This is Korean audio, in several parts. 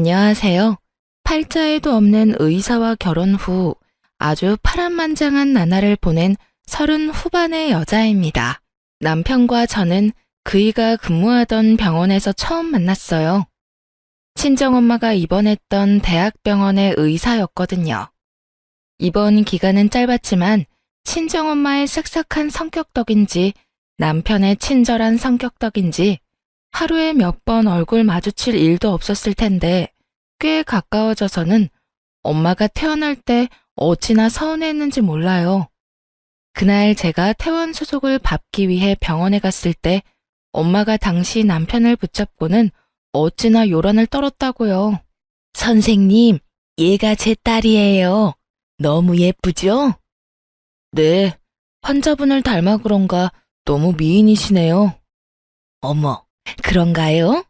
안녕하세요. 팔자에도 없는 의사와 결혼 후 아주 파란만장한 나날을 보낸 30 후반의 여자입니다. 남편과 저는 그이가 근무하던 병원에서 처음 만났어요. 친정엄마가 입원했던 대학병원의 의사였거든요. 입원 기간은 짧았지만 친정엄마의 싹싹한 성격 덕인지 남편의 친절한 성격 덕인지 하루에 몇 번 얼굴 마주칠 일도 없었을 텐데 꽤 가까워져서는 엄마가 퇴원할 때 어찌나 서운했는지 몰라요. 그날 제가 퇴원 수속을 밟기 위해 병원에 갔을 때 엄마가 당시 남편을 붙잡고는 어찌나 요란을 떨었다고요. 선생님, 얘가 제 딸이에요. 너무 예쁘죠? 네, 환자분을 닮아 그런가 너무 미인이시네요. 어머, 그런가요?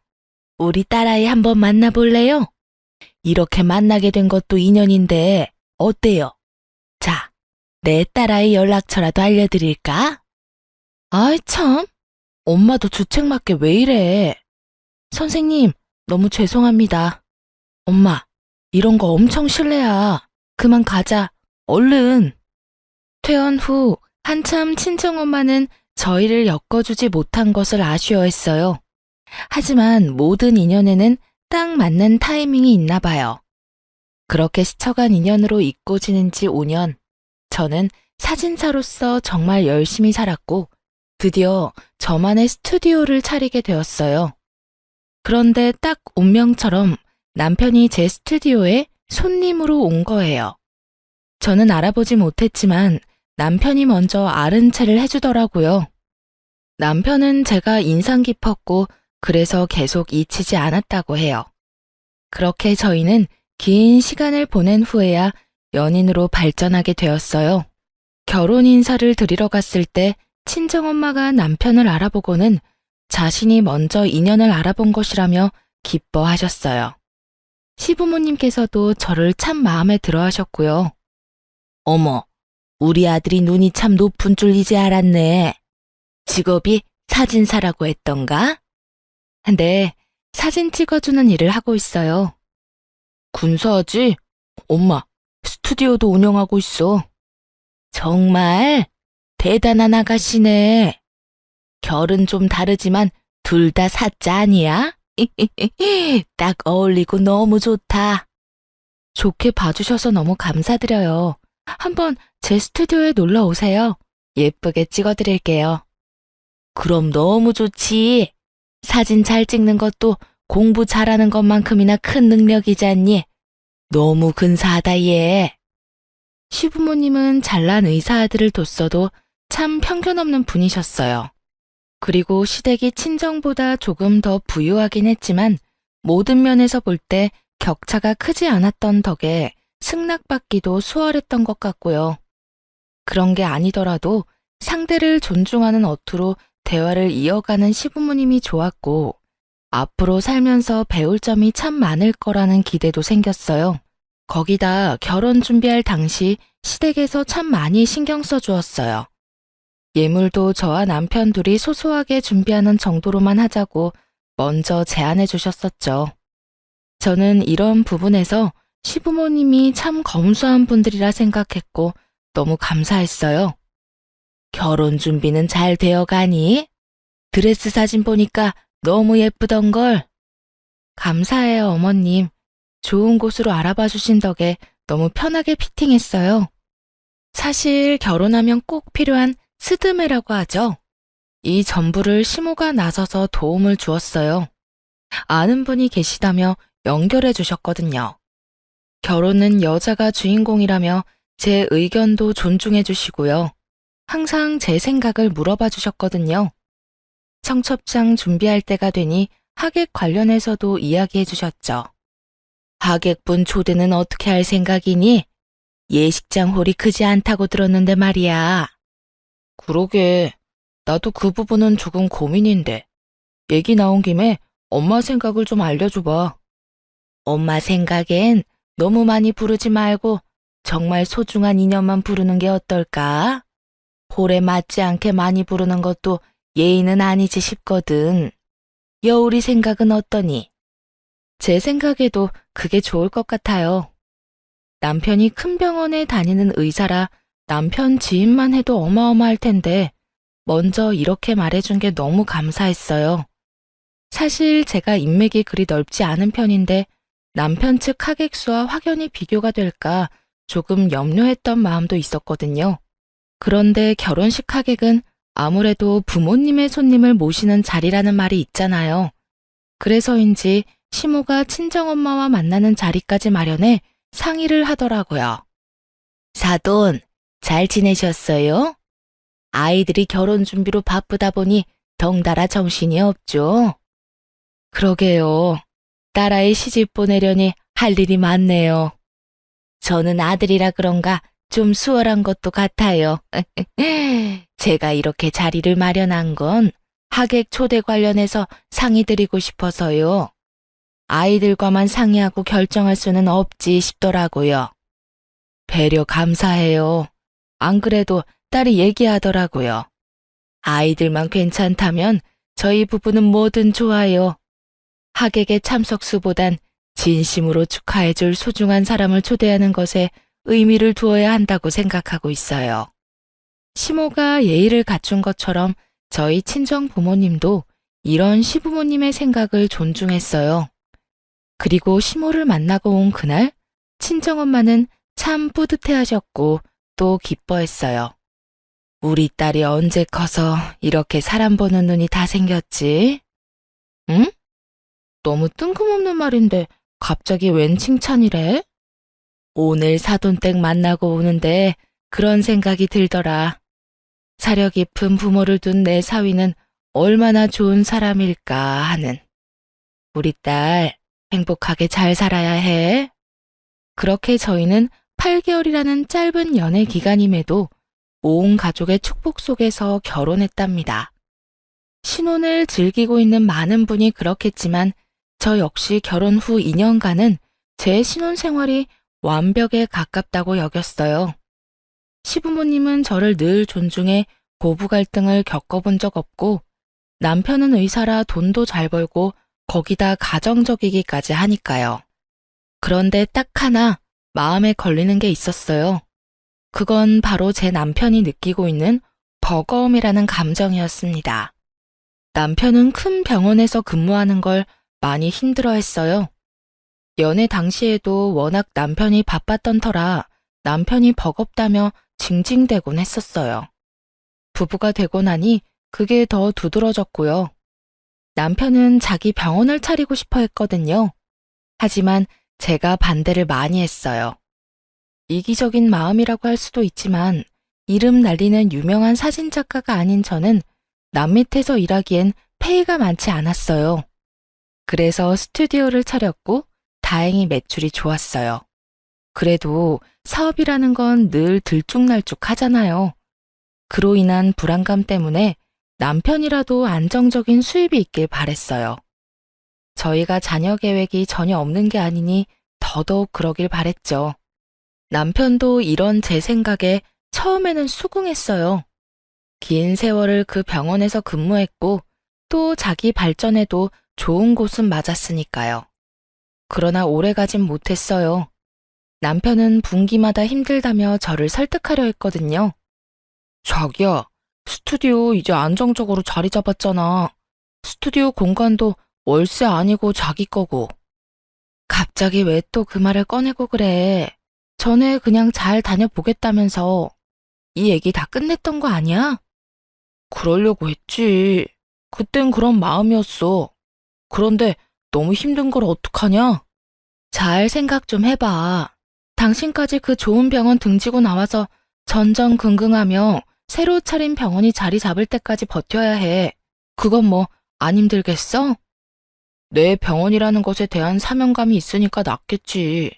우리 딸아이 한번 만나볼래요? 이렇게 만나게 된 것도 인연인데 어때요? 자, 내 딸아이 연락처라도 알려드릴까? 아이 참, 엄마도 주책맞게 왜 이래? 선생님, 너무 죄송합니다. 엄마, 이런 거 엄청 실례야. 그만 가자. 얼른. 퇴원 후 한참 친정엄마는 저희를 엮어주지 못한 것을 아쉬워했어요. 하지만 모든 인연에는 딱 맞는 타이밍이 있나 봐요. 그렇게 스쳐간 인연으로 잊고 지낸 지 5년, 저는 사진사로서 정말 열심히 살았고 드디어 저만의 스튜디오를 차리게 되었어요. 그런데 딱 운명처럼 남편이 제 스튜디오에 손님으로 온 거예요. 저는 알아보지 못했지만 남편이 먼저 아른 체를 해주더라고요. 남편은 제가 인상 깊었고 그래서 계속 잊히지 않았다고 해요. 그렇게 저희는 긴 시간을 보낸 후에야 연인으로 발전하게 되었어요. 결혼 인사를 드리러 갔을 때 친정엄마가 남편을 알아보고는 자신이 먼저 인연을 알아본 것이라며 기뻐하셨어요. 시부모님께서도 저를 참 마음에 들어 하셨고요. 어머, 우리 아들이 눈이 참 높은 줄 이제 알았네. 직업이 사진사라고 했던가? 네, 사진 찍어주는 일을 하고 있어요. 군사하지? 엄마, 스튜디오도 운영하고 있어. 정말 대단한 아가씨네. 결은 좀 다르지만 둘 다 사자 아니야? 딱 어울리고 너무 좋다. 좋게 봐주셔서 너무 감사드려요. 한번 제 스튜디오에 놀러 오세요. 예쁘게 찍어드릴게요. 그럼 너무 좋지. 사진 잘 찍는 것도 공부 잘하는 것만큼이나 큰 능력이지 않니? 너무 근사하다 얘. 시부모님은 잘난 의사 아들을 뒀어도 참 편견 없는 분이셨어요. 그리고 시댁이 친정보다 조금 더 부유하긴 했지만 모든 면에서 볼 때 격차가 크지 않았던 덕에 승낙받기도 수월했던 것 같고요. 그런 게 아니더라도 상대를 존중하는 어투로 대화를 이어가는 시부모님이 좋았고 앞으로 살면서 배울 점이 참 많을 거라는 기대도 생겼어요. 거기다 결혼 준비할 당시 시댁에서 참 많이 신경 써주었어요. 예물도 저와 남편 둘이 소소하게 준비하는 정도로만 하자고 먼저 제안해 주셨었죠. 저는 이런 부분에서 시부모님이 참 검소한 분들이라 생각했고 너무 감사했어요. 결혼 준비는 잘 되어 가니? 드레스 사진 보니까 너무 예쁘던걸. 감사해요, 어머님. 좋은 곳으로 알아봐 주신 덕에 너무 편하게 피팅했어요. 사실 결혼하면 꼭 필요한 스드메라고 하죠. 이 전부를 시모가 나서서 도움을 주었어요. 아는 분이 계시다며 연결해 주셨거든요. 결혼은 여자가 주인공이라며 제 의견도 존중해 주시고요. 항상 제 생각을 물어봐 주셨거든요. 청첩장 준비할 때가 되니 하객 관련해서도 이야기해 주셨죠. 하객분 초대는 어떻게 할 생각이니? 예식장 홀이 크지 않다고 들었는데 말이야. 그러게, 나도 그 부분은 조금 고민인데. 얘기 나온 김에 엄마 생각을 좀 알려줘봐. 엄마 생각엔 너무 많이 부르지 말고 정말 소중한 인연만 부르는 게 어떨까? 홀에 맞지 않게 많이 부르는 것도 예의는 아니지 싶거든. 여울이 생각은 어떠니? 제 생각에도 그게 좋을 것 같아요. 남편이 큰 병원에 다니는 의사라 남편 지인만 해도 어마어마할 텐데 먼저 이렇게 말해준 게 너무 감사했어요. 사실 제가 인맥이 그리 넓지 않은 편인데 남편 측 하객수와 확연히 비교가 될까 조금 염려했던 마음도 있었거든요. 그런데 결혼식 하객은 아무래도 부모님의 손님을 모시는 자리라는 말이 있잖아요. 그래서인지 시모가 친정엄마와 만나는 자리까지 마련해 상의를 하더라고요. 사돈, 잘 지내셨어요? 아이들이 결혼 준비로 바쁘다 보니 덩달아 정신이 없죠. 그러게요. 딸아이 시집 보내려니 할 일이 많네요. 저는 아들이라 그런가 좀 수월한 것도 같아요. 제가 이렇게 자리를 마련한 건 하객 초대 관련해서 상의 드리고 싶어서요. 아이들과만 상의하고 결정할 수는 없지 싶더라고요. 배려 감사해요. 안 그래도 딸이 얘기하더라고요. 아이들만 괜찮다면 저희 부부는 뭐든 좋아요. 하객의 참석수보단 진심으로 축하해줄 소중한 사람을 초대하는 것에 의미를 두어야 한다고 생각하고 있어요. 시모가 예의를 갖춘 것처럼 저희 친정 부모님도 이런 시부모님의 생각을 존중했어요. 그리고 시모를 만나고 온 그날 친정엄마는 참 뿌듯해하셨고 또 기뻐했어요. 우리 딸이 언제 커서 이렇게 사람 보는 눈이 다 생겼지? 응? 너무 뜬금없는 말인데 갑자기 웬 칭찬이래? 오늘 사돈댁 만나고 오는데 그런 생각이 들더라. 사려 깊은 부모를 둔 내 사위는 얼마나 좋은 사람일까 하는. 우리 딸 행복하게 잘 살아야 해. 그렇게 저희는 8개월이라는 짧은 연애 기간임에도 온 가족의 축복 속에서 결혼했답니다. 신혼을 즐기고 있는 많은 분이 그렇겠지만 저 역시 결혼 후 2년간은 제 신혼 생활이 완벽에 가깝다고 여겼어요. 시부모님은 저를 늘 존중해 고부 갈등을 겪어본 적 없고 남편은 의사라 돈도 잘 벌고 거기다 가정적이기까지 하니까요. 그런데 딱 하나 마음에 걸리는 게 있었어요. 그건 바로 제 남편이 느끼고 있는 버거움이라는 감정이었습니다. 남편은 큰 병원에서 근무하는 걸 많이 힘들어했어요. 연애 당시에도 워낙 남편이 바빴던 터라 남편이 버겁다며 징징대곤 했었어요. 부부가 되고 나니 그게 더 두드러졌고요. 남편은 자기 병원을 차리고 싶어 했거든요. 하지만 제가 반대를 많이 했어요. 이기적인 마음이라고 할 수도 있지만 이름 날리는 유명한 사진작가가 아닌 저는 남 밑에서 일하기엔 페이가 많지 않았어요. 그래서 스튜디오를 차렸고 다행히 매출이 좋았어요. 그래도 사업이라는 건 늘 들쭉날쭉 하잖아요. 그로 인한 불안감 때문에 남편이라도 안정적인 수입이 있길 바랬어요. 저희가 자녀 계획이 전혀 없는 게 아니니 더더욱 그러길 바랬죠. 남편도 이런 제 생각에 처음에는 수긍했어요. 긴 세월을 그 병원에서 근무했고 또 자기 발전에도 좋은 곳은 맞았으니까요. 그러나 오래 가진 못했어요. 남편은 분기마다 힘들다며 저를 설득하려 했거든요. 자기야, 스튜디오 이제 안정적으로 자리 잡았잖아. 스튜디오 공간도 월세 아니고 자기 거고. 갑자기 왜 또 그 말을 꺼내고 그래? 전에 그냥 잘 다녀보겠다면서. 이 얘기 다 끝냈던 거 아니야? 그러려고 했지. 그땐 그런 마음이었어. 그런데 너무 힘든 걸 어떡하냐? 잘 생각 좀 해봐. 당신까지 그 좋은 병원 등지고 나와서 전전긍긍하며 새로 차린 병원이 자리 잡을 때까지 버텨야 해. 그건 뭐 안 힘들겠어? 내 병원이라는 것에 대한 사명감이 있으니까 낫겠지.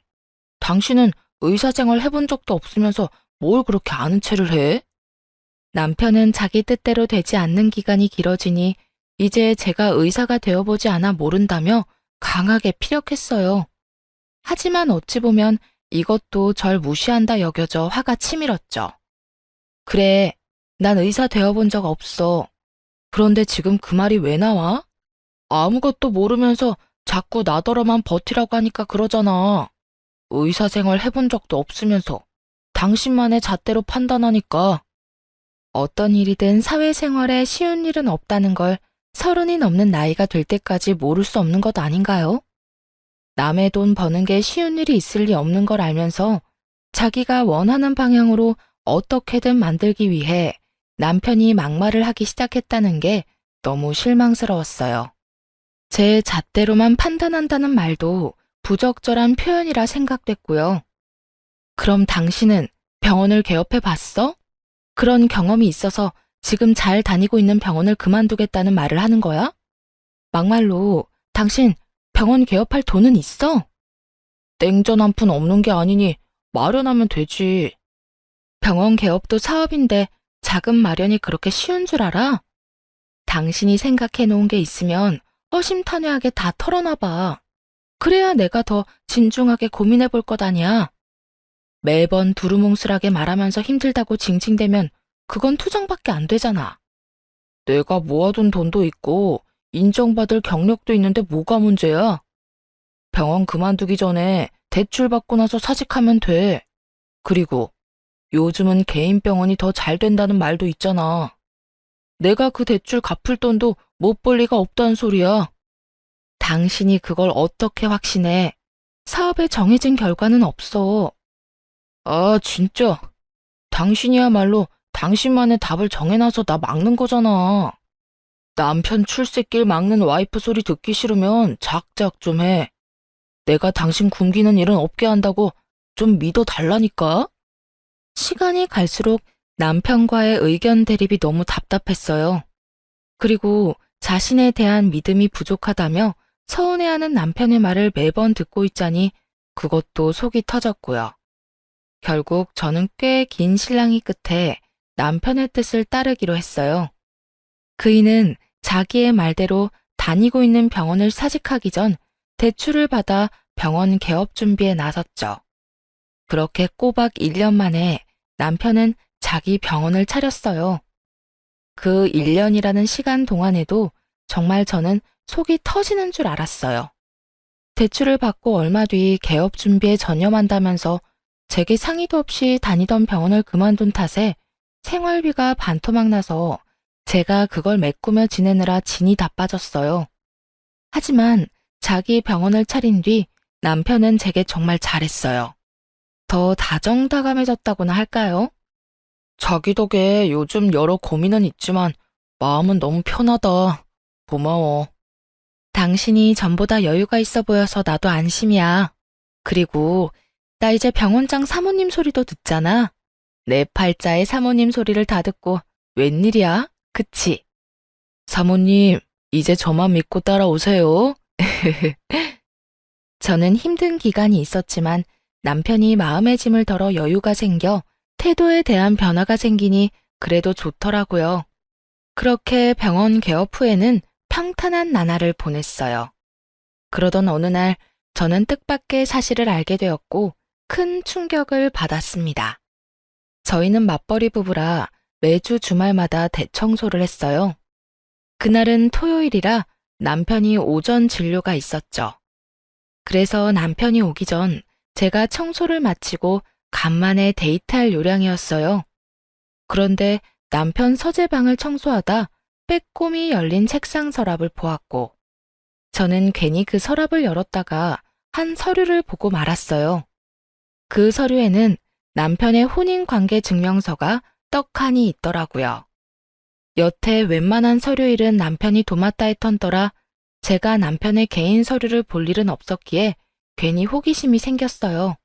당신은 의사생활 해본 적도 없으면서 뭘 그렇게 아는 체를 해? 남편은 자기 뜻대로 되지 않는 기간이 길어지니 이제 제가 의사가 되어보지 않아 모른다며 강하게 피력했어요. 하지만 어찌 보면 이것도 절 무시한다 여겨져 화가 치밀었죠. 그래, 난 의사 되어본 적 없어. 그런데 지금 그 말이 왜 나와? 아무것도 모르면서 자꾸 나더러만 버티라고 하니까 그러잖아. 의사 생활 해본 적도 없으면서 당신만의 잣대로 판단하니까. 어떤 일이든 사회생활에 쉬운 일은 없다는 걸 30이 넘는 나이가 될 때까지 모를 수 없는 것 아닌가요? 남의 돈 버는 게 쉬운 일이 있을 리 없는 걸 알면서 자기가 원하는 방향으로 어떻게든 만들기 위해 남편이 막말을 하기 시작했다는 게 너무 실망스러웠어요. 제 잣대로만 판단한다는 말도 부적절한 표현이라 생각됐고요. 그럼 당신은 병원을 개업해 봤어? 그런 경험이 있어서 지금 잘 다니고 있는 병원을 그만두겠다는 말을 하는 거야? 막말로 당신 병원 개업할 돈은 있어? 땡전 한 푼 없는 게 아니니 마련하면 되지. 병원 개업도 사업인데 자금 마련이 그렇게 쉬운 줄 알아? 당신이 생각해 놓은 게 있으면 허심탄회하게 다 털어놔봐. 그래야 내가 더 진중하게 고민해 볼 것 아니야. 매번 두루뭉술하게 말하면서 힘들다고 징징대면 그건 투정밖에 안 되잖아. 내가 모아둔 돈도 있고 인정받을 경력도 있는데 뭐가 문제야? 병원 그만두기 전에 대출 받고 나서 사직하면 돼. 그리고 요즘은 개인 병원이 더 잘 된다는 말도 있잖아. 내가 그 대출 갚을 돈도 못 벌 리가 없다는 소리야. 당신이 그걸 어떻게 확신해? 사업에 정해진 결과는 없어. 아, 진짜. 당신이야말로 당신만의 답을 정해놔서 나 막는 거잖아. 남편 출세길 막는 와이프 소리 듣기 싫으면 작작 좀 해. 내가 당신 굶기는 일은 없게 한다고 좀 믿어달라니까? 시간이 갈수록 남편과의 의견 대립이 너무 답답했어요. 그리고 자신에 대한 믿음이 부족하다며 서운해하는 남편의 말을 매번 듣고 있자니 그것도 속이 터졌고요. 결국 저는 꽤 긴 실랑이 끝에 남편의 뜻을 따르기로 했어요. 그이는 자기의 말대로 다니고 있는 병원을 사직하기 전 대출을 받아 병원 개업 준비에 나섰죠. 그렇게 꼬박 1년 만에 남편은 자기 병원을 차렸어요. 그 1년이라는 시간 동안에도 정말 저는 속이 터지는 줄 알았어요. 대출을 받고 얼마 뒤 개업 준비에 전념한다면서 제게 상의도 없이 다니던 병원을 그만둔 탓에 생활비가 반토막 나서 제가 그걸 메꾸며 지내느라 진이 다 빠졌어요. 하지만 자기 병원을 차린 뒤 남편은 제게 정말 잘했어요. 더 다정다감해졌다고나 할까요? 자기 덕에 요즘 여러 고민은 있지만 마음은 너무 편하다. 고마워. 당신이 전보다 여유가 있어 보여서 나도 안심이야. 그리고 나 이제 병원장 사모님 소리도 듣잖아. 내 팔자의 사모님 소리를 다 듣고 웬일이야? 그치? 사모님, 이제 저만 믿고 따라오세요. 저는 힘든 기간이 있었지만 남편이 마음의 짐을 덜어 여유가 생겨 태도에 대한 변화가 생기니 그래도 좋더라고요. 그렇게 병원 개업 후에는 평탄한 나날을 보냈어요. 그러던 어느 날 저는 뜻밖의 사실을 알게 되었고 큰 충격을 받았습니다. 저희는 맞벌이 부부라 매주 주말마다 대청소를 했어요. 그날은 토요일이라 남편이 오전 진료가 있었죠. 그래서 남편이 오기 전 제가 청소를 마치고 간만에 데이트할 요량이었어요. 그런데 남편 서재방을 청소하다 빼꼼히 열린 책상 서랍을 보았고 저는 괜히 그 서랍을 열었다가 한 서류를 보고 말았어요. 그 서류에는 남편의 혼인관계 증명서가 떡하니 있더라고요. 여태 웬만한 서류일은 남편이 도맡아 했던더라 제가 남편의 개인 서류를 볼 일은 없었기에 괜히 호기심이 생겼어요.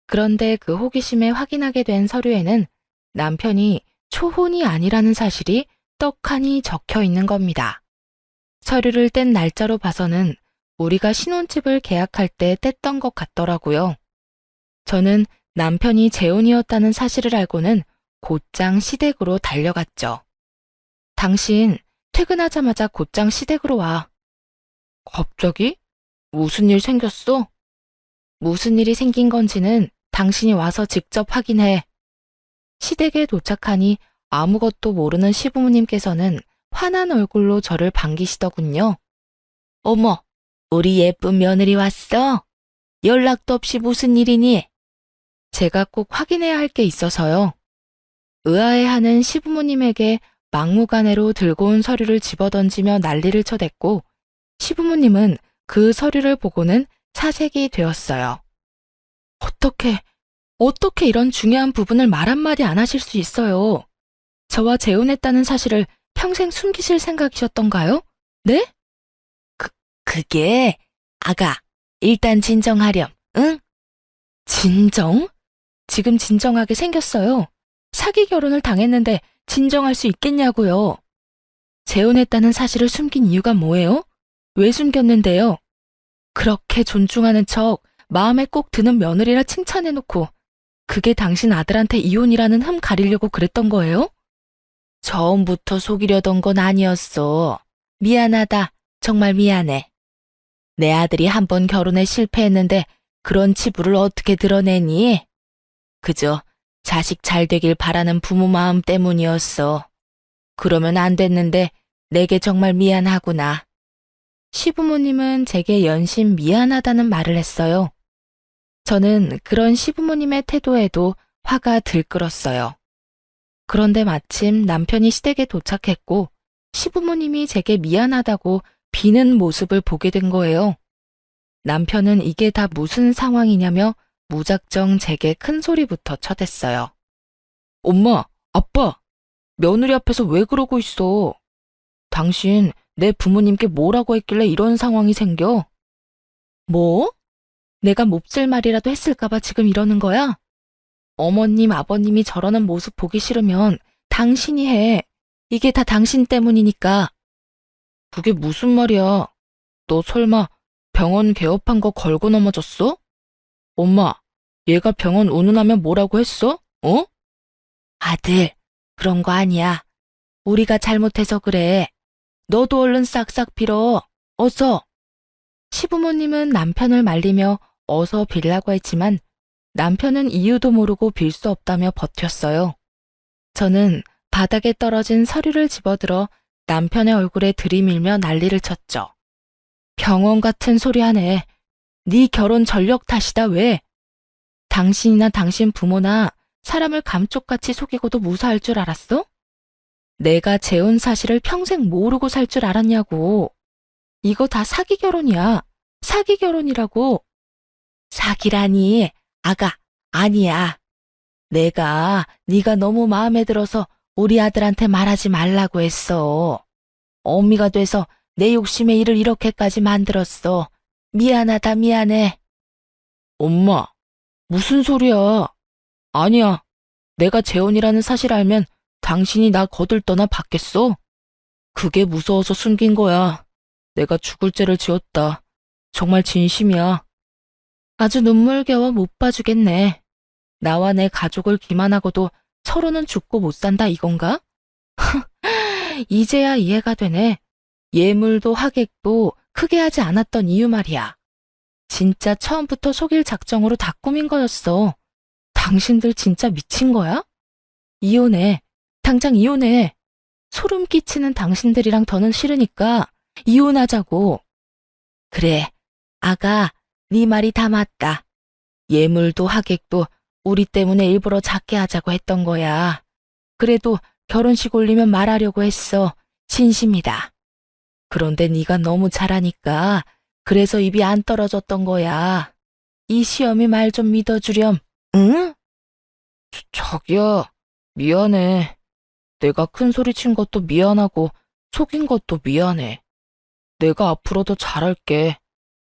그런데 그 호기심에 확인하게 된 서류에는 남편이 초혼이 아니라는 사실이 떡하니 적혀 있는 겁니다. 서류를 뗀 날짜로 봐서는 우리가 신혼집을 계약할 때 뗐던 것 같더라고요. 저는 남편이 재혼이었다는 사실을 알고는 곧장 시댁으로 달려갔죠. 당신 퇴근하자마자 곧장 시댁으로 와. 갑자기? 무슨 일 생겼어? 무슨 일이 생긴 건지는 당신이 와서 직접 확인해. 시댁에 도착하니 아무것도 모르는 시부모님께서는 화난 얼굴로 저를 반기시더군요. 어머, 우리 예쁜 며느리 왔어? 연락도 없이 무슨 일이니? 제가 꼭 확인해야 할 게 있어서요. 의아해하는 시부모님에게 막무가내로 들고 온 서류를 집어던지며 난리를 쳐댔고 시부모님은 그 서류를 보고는 사색이 되었어요. 어떻게 이런 중요한 부분을 말 한마디 안 하실 수 있어요? 저와 재혼했다는 사실을 평생 숨기실 생각이셨던가요? 네? 그게 아가, 일단 진정하렴, 응? 진정? 지금 진정하게 생겼어요. 사기 결혼을 당했는데 진정할 수 있겠냐고요. 재혼했다는 사실을 숨긴 이유가 뭐예요? 왜 숨겼는데요? 그렇게 존중하는 척 마음에 꼭 드는 며느리라 칭찬해놓고 그게 당신 아들한테 이혼이라는 흠 가리려고 그랬던 거예요? 처음부터 속이려던 건 아니었어. 미안하다. 정말 미안해. 내 아들이 한 번 결혼에 실패했는데 그런 치부를 어떻게 드러내니? 그저 자식 잘 되길 바라는 부모 마음 때문이었어. 그러면 안 됐는데 내게 정말 미안하구나. 시부모님은 제게 연신 미안하다는 말을 했어요. 저는 그런 시부모님의 태도에도 화가 들끓었어요. 그런데 마침 남편이 시댁에 도착했고 시부모님이 제게 미안하다고 비는 모습을 보게 된 거예요. 남편은 이게 다 무슨 상황이냐며 무작정 제게 큰 소리부터 쳐댔어요. 엄마, 아빠, 며느리 앞에서 왜 그러고 있어? 당신 내 부모님께 뭐라고 했길래 이런 상황이 생겨? 뭐? 내가 몹쓸 말이라도 했을까봐 지금 이러는 거야? 어머님, 아버님이 저러는 모습 보기 싫으면 당신이 해. 이게 다 당신 때문이니까. 그게 무슨 말이야? 너 설마 병원 개업한 거 걸고 넘어졌어? 엄마, 얘가 병원 운운하면 뭐라고 했어? 어? 아들, 그런 거 아니야. 우리가 잘못해서 그래. 너도 얼른 싹싹 빌어. 어서. 시부모님은 남편을 말리며 어서 빌라고 했지만 남편은 이유도 모르고 빌 수 없다며 버텼어요. 저는 바닥에 떨어진 서류를 집어들어 남편의 얼굴에 들이밀며 난리를 쳤죠. 병원 같은 소리 하네. 네 결혼 전력 탓이다 왜? 당신이나 당신 부모나 사람을 감쪽같이 속이고도 무사할 줄 알았어? 내가 재혼 사실을 평생 모르고 살 줄 알았냐고. 이거 다 사기 결혼이야. 사기 결혼이라고. 사기라니. 아가, 아니야. 내가 네가 너무 마음에 들어서 우리 아들한테 말하지 말라고 했어. 어미가 돼서 내 욕심에 일을 이렇게까지 만들었어. 미안하다, 미안해. 엄마, 무슨 소리야? 아니야. 내가 재혼이라는 사실 알면 당신이 나 거들떠나 받겠어? 그게 무서워서 숨긴 거야. 내가 죽을 죄를 지었다. 정말 진심이야. 아주 눈물겨워 못 봐주겠네. 나와 내 가족을 기만하고도 서로는 죽고 못 산다 이건가? 이제야 이해가 되네. 예물도 하객도 크게 하지 않았던 이유 말이야. 진짜 처음부터 속일 작정으로 다 꾸민 거였어. 당신들 진짜 미친 거야? 이혼해. 당장 이혼해. 소름 끼치는 당신들이랑 더는 싫으니까 이혼하자고. 그래, 아가, 네 말이 다 맞다. 예물도 하객도 우리 때문에 일부러 작게 하자고 했던 거야. 그래도 결혼식 올리면 말하려고 했어. 진심이다. 그런데 네가 너무 잘하니까 그래서 입이 안 떨어졌던 거야. 이 시험이 말 좀 믿어주렴. 응? 자기야, 미안해. 내가 큰 소리 친 것도 미안하고 속인 것도 미안해. 내가 앞으로 더 잘할게.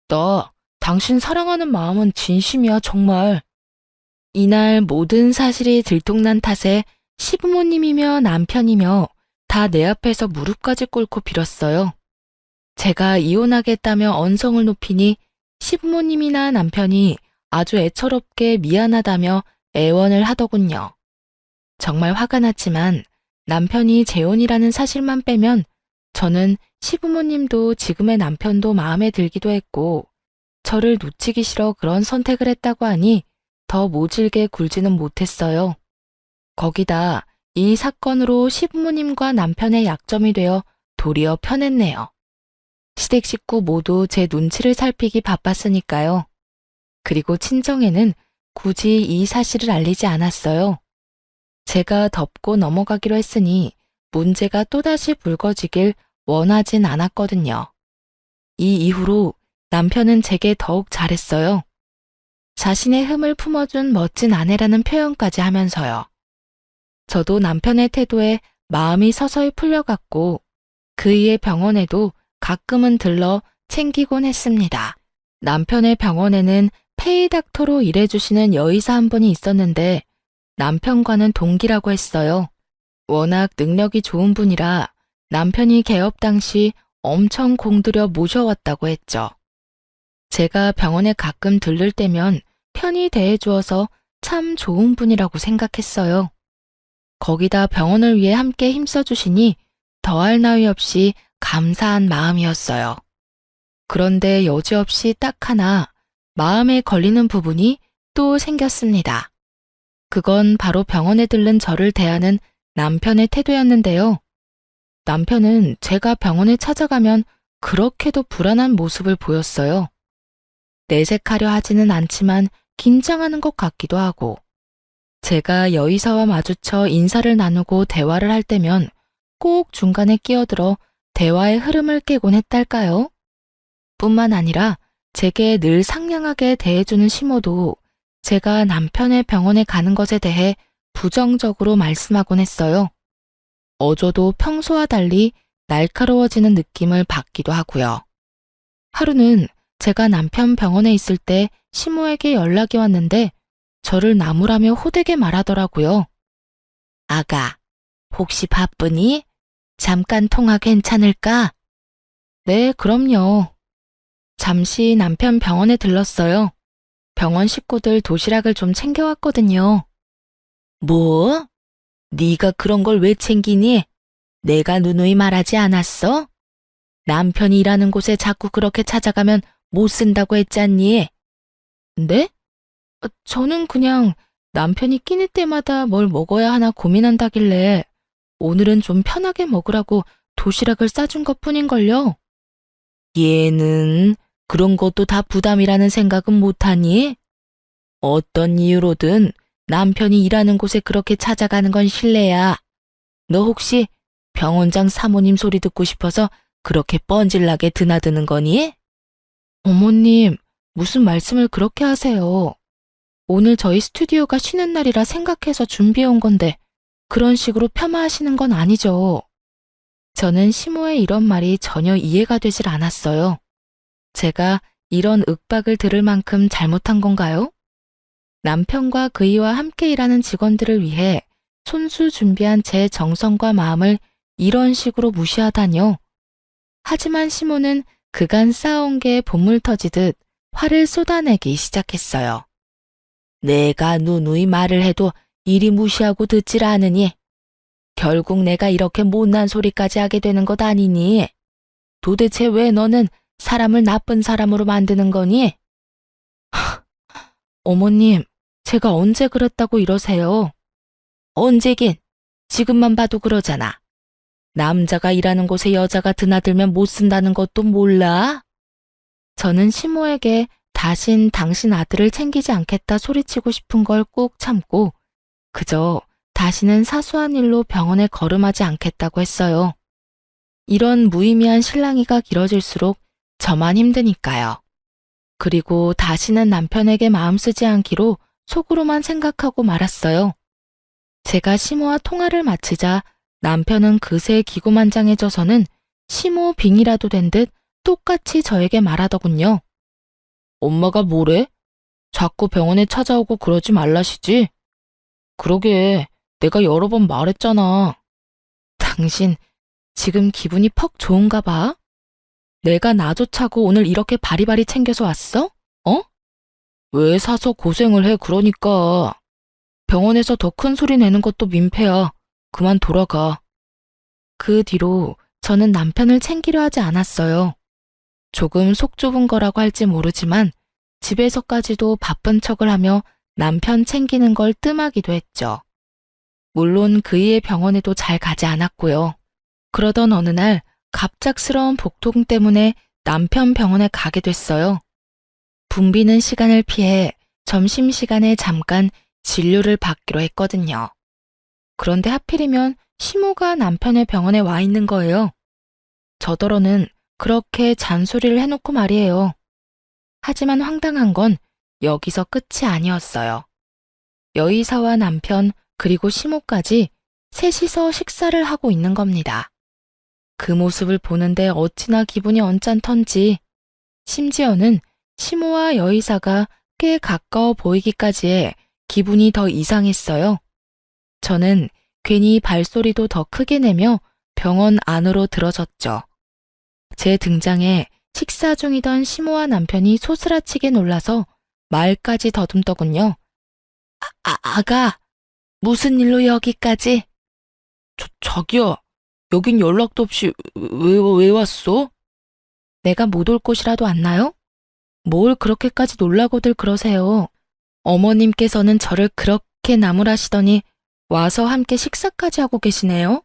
나 당신 사랑하는 마음은 진심이야, 정말. 이날 모든 사실이 들통난 탓에 시부모님이며 남편이며 다 내 앞에서 무릎까지 꿇고 빌었어요. 제가 이혼하겠다며 언성을 높이니 시부모님이나 남편이 아주 애처롭게 미안하다며 애원을 하더군요. 정말 화가 났지만 남편이 재혼이라는 사실만 빼면 저는 시부모님도 지금의 남편도 마음에 들기도 했고 저를 놓치기 싫어 그런 선택을 했다고 하니 더 모질게 굴지는 못했어요. 거기다 이 사건으로 시부모님과 남편의 약점이 되어 도리어 편했네요. 시댁 식구 모두 제 눈치를 살피기 바빴으니까요. 그리고 친정에는 굳이 이 사실을 알리지 않았어요. 제가 덮고 넘어가기로 했으니 문제가 또다시 불거지길 원하진 않았거든요. 이 이후로 남편은 제게 더욱 잘했어요. 자신의 흠을 품어준 멋진 아내라는 표현까지 하면서요. 저도 남편의 태도에 마음이 서서히 풀려갔고 그이의 병원에도 가끔은 들러 챙기곤 했습니다. 남편의 병원에는 페이닥터로 일해주시는 여의사 한 분이 있었는데 남편과는 동기라고 했어요. 워낙 능력이 좋은 분이라 남편이 개업 당시 엄청 공들여 모셔왔다고 했죠. 제가 병원에 가끔 들를 때면 편히 대해주어서 참 좋은 분이라고 생각했어요. 거기다 병원을 위해 함께 힘써주시니 더할 나위 없이 감사한 마음이었어요. 그런데 여지없이 딱 하나 마음에 걸리는 부분이 또 생겼습니다. 그건 바로 병원에 들른 저를 대하는 남편의 태도였는데요. 남편은 제가 병원에 찾아가면 그렇게도 불안한 모습을 보였어요. 내색하려 하지는 않지만 긴장하는 것 같기도 하고, 제가 여의사와 마주쳐 인사를 나누고 대화를 할 때면 꼭 중간에 끼어들어 대화의 흐름을 깨곤 했달까요? 뿐만 아니라 제게 늘 상냥하게 대해주는 시모도 제가 남편의 병원에 가는 것에 대해 부정적으로 말씀하곤 했어요. 어조도 평소와 달리 날카로워지는 느낌을 받기도 하고요. 하루는 제가 남편 병원에 있을 때 시모에게 연락이 왔는데 저를 나무라며 호되게 말하더라고요. 아가, 혹시 바쁘니? 잠깐 통화 괜찮을까? 네, 그럼요. 잠시 남편 병원에 들렀어요. 병원 식구들 도시락을 좀 챙겨왔거든요. 뭐? 네가 그런 걸 왜 챙기니? 내가 누누이 말하지 않았어? 남편이 일하는 곳에 자꾸 그렇게 찾아가면 못 쓴다고 했잖니? 네? 저는 그냥 남편이 끼니 때마다 뭘 먹어야 하나 고민한다길래 오늘은 좀 편하게 먹으라고 도시락을 싸준 것뿐인걸요. 얘는 그런 것도 다 부담이라는 생각은 못하니? 어떤 이유로든 남편이 일하는 곳에 그렇게 찾아가는 건 실례야. 너 혹시 병원장 사모님 소리 듣고 싶어서 그렇게 뻔질나게 드나드는 거니? 어머님, 무슨 말씀을 그렇게 하세요. 오늘 저희 스튜디오가 쉬는 날이라 생각해서 준비해온 건데 그런 식으로 폄하하시는 건 아니죠. 저는 시모의 이런 말이 전혀 이해가 되질 않았어요. 제가 이런 윽박을 들을 만큼 잘못한 건가요? 남편과 그이와 함께 일하는 직원들을 위해 손수 준비한 제 정성과 마음을 이런 식으로 무시하다뇨. 하지만 시모는 그간 쌓아온 게 본물 터지듯 화를 쏟아내기 시작했어요. 내가 누누이 말을 해도 이리 무시하고 듣질 않으니 결국 내가 이렇게 못난 소리까지 하게 되는 것 아니니? 도대체 왜 너는 사람을 나쁜 사람으로 만드는 거니? 어머님, 제가 언제 그랬다고 이러세요? 언제긴 지금만 봐도 그러잖아. 남자가 일하는 곳에 여자가 드나들면 못 쓴다는 것도 몰라? 저는 시모에게 다신 당신 아들을 챙기지 않겠다 소리치고 싶은 걸 꾹 참고 그저 다시는 사소한 일로 병원에 걸음하지 않겠다고 했어요. 이런 무의미한 실랑이가 길어질수록 저만 힘드니까요. 그리고 다시는 남편에게 마음 쓰지 않기로 속으로만 생각하고 말았어요. 제가 시모와 통화를 마치자 남편은 그새 기고만장해져서는 시모 빙이라도 된 듯 똑같이 저에게 말하더군요. 엄마가 뭐래? 자꾸 병원에 찾아오고 그러지 말라시지? 그러게, 내가 여러 번 말했잖아. 당신 지금 기분이 퍽 좋은가 봐? 내가 나조차고 오늘 이렇게 바리바리 챙겨서 왔어? 어? 왜 사서 고생을 해 그러니까. 병원에서 더 큰 소리 내는 것도 민폐야. 그만 돌아가. 그 뒤로 저는 남편을 챙기려 하지 않았어요. 조금 속 좁은 거라고 할지 모르지만 집에서까지도 바쁜 척을 하며 남편 챙기는 걸 뜸하기도 했죠. 물론 그이의 병원에도 잘 가지 않았고요. 그러던 어느 날 갑작스러운 복통 때문에 남편 병원에 가게 됐어요. 붐비는 시간을 피해 점심시간에 잠깐 진료를 받기로 했거든요. 그런데 하필이면 시모가 남편의 병원에 와 있는 거예요. 저더러는 그렇게 잔소리를 해놓고 말이에요. 하지만 황당한 건 여기서 끝이 아니었어요. 여의사와 남편 그리고 시모까지 셋이서 식사를 하고 있는 겁니다. 그 모습을 보는데 어찌나 기분이 언짢던지 심지어는 시모와 여의사가 꽤 가까워 보이기까지 해 기분이 더 이상했어요. 저는 괜히 발소리도 더 크게 내며 병원 안으로 들어섰죠. 제 등장에 식사 중이던 시모와 남편이 소스라치게 놀라서 말까지 더듬더군요. 아가, 무슨 일로 여기까지? 자기야, 여긴 연락도 없이 왜 왔어? 내가 못 올 곳이라도 왔나요? 뭘 그렇게까지 놀라고들 그러세요. 어머님께서는 저를 그렇게 나무라시더니 와서 함께 식사까지 하고 계시네요.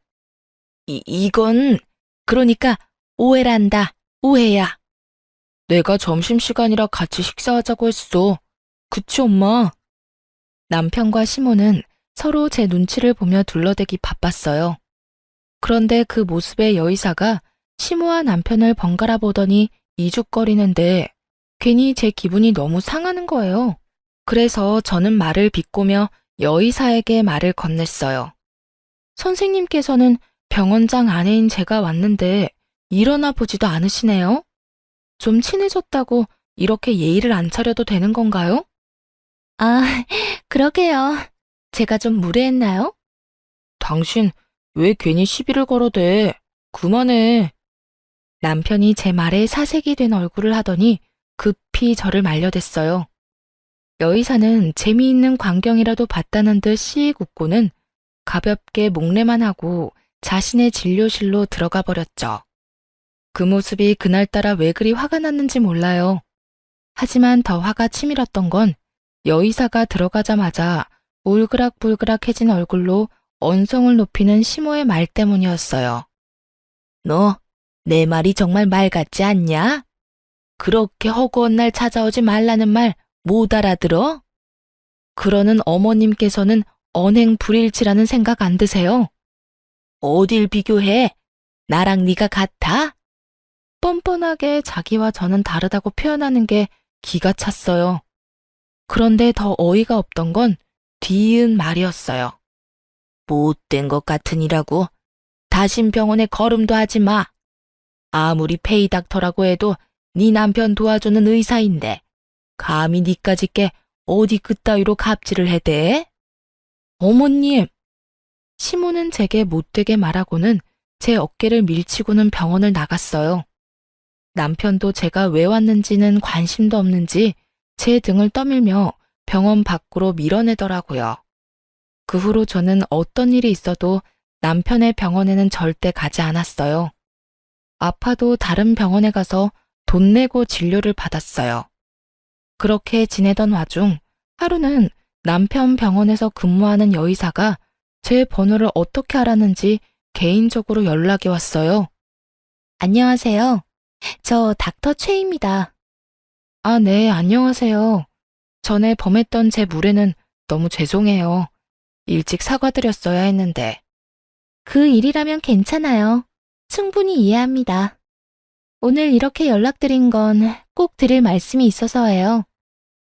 이건 그러니까 오해란다. 오해야. 내가 점심시간이라 같이 식사하자고 했어. 그치 엄마? 남편과 시모는 서로 제 눈치를 보며 둘러대기 바빴어요. 그런데 그 모습의 여의사가 시모와 남편을 번갈아 보더니 이죽거리는데 괜히 제 기분이 너무 상하는 거예요. 그래서 저는 말을 비꼬며 여의사에게 말을 건넸어요. 선생님께서는 병원장 아내인 제가 왔는데 일어나 보지도 않으시네요. 좀 친해졌다고 이렇게 예의를 안 차려도 되는 건가요? 아, 그러게요. 제가 좀 무례했나요? 당신 왜 괜히 시비를 걸어대? 그만해. 남편이 제 말에 사색이 된 얼굴을 하더니 급히 저를 말려댔어요. 여의사는 재미있는 광경이라도 봤다는 듯 씩 웃고는 가볍게 목례만 하고 자신의 진료실로 들어가 버렸죠. 그 모습이 그날따라 왜 그리 화가 났는지 몰라요. 하지만 더 화가 치밀었던 건 여의사가 들어가자마자 울그락불그락해진 얼굴로 언성을 높이는 시모의 말 때문이었어요. 너, 내 말이 정말 말 같지 않냐? 그렇게 허구한 날 찾아오지 말라는 말 못 알아들어? 그러는 어머님께서는 언행불일치라는 생각 안 드세요? 어딜 비교해? 나랑 네가 같아? 뻔뻔하게 자기와 저는 다르다고 표현하는 게 기가 찼어요. 그런데 더 어이가 없던 건 뒤이은 말이었어요. 못된 것 같으니라고. 다신 병원에 걸음도 하지 마. 아무리 페이닥터라고 해도 네 남편 도와주는 의사인데 감히 니까지 게 어디 그따위로 갑질을 해대? 어머님! 시모는 제게 못되게 말하고는 제 어깨를 밀치고는 병원을 나갔어요. 남편도 제가 왜 왔는지는 관심도 없는지 제 등을 떠밀며 병원 밖으로 밀어내더라고요. 그 후로 저는 어떤 일이 있어도 남편의 병원에는 절대 가지 않았어요. 아파도 다른 병원에 가서 돈 내고 진료를 받았어요. 그렇게 지내던 와중 하루는 남편 병원에서 근무하는 여의사가 제 번호를 어떻게 알았는지 개인적으로 연락이 왔어요. 안녕하세요. 저 닥터 최입니다. 아, 네, 안녕하세요. 전에 범했던 제 무례는 너무 죄송해요. 일찍 사과드렸어야 했는데. 그 일이라면 괜찮아요. 충분히 이해합니다. 오늘 이렇게 연락드린 건 꼭 드릴 말씀이 있어서예요.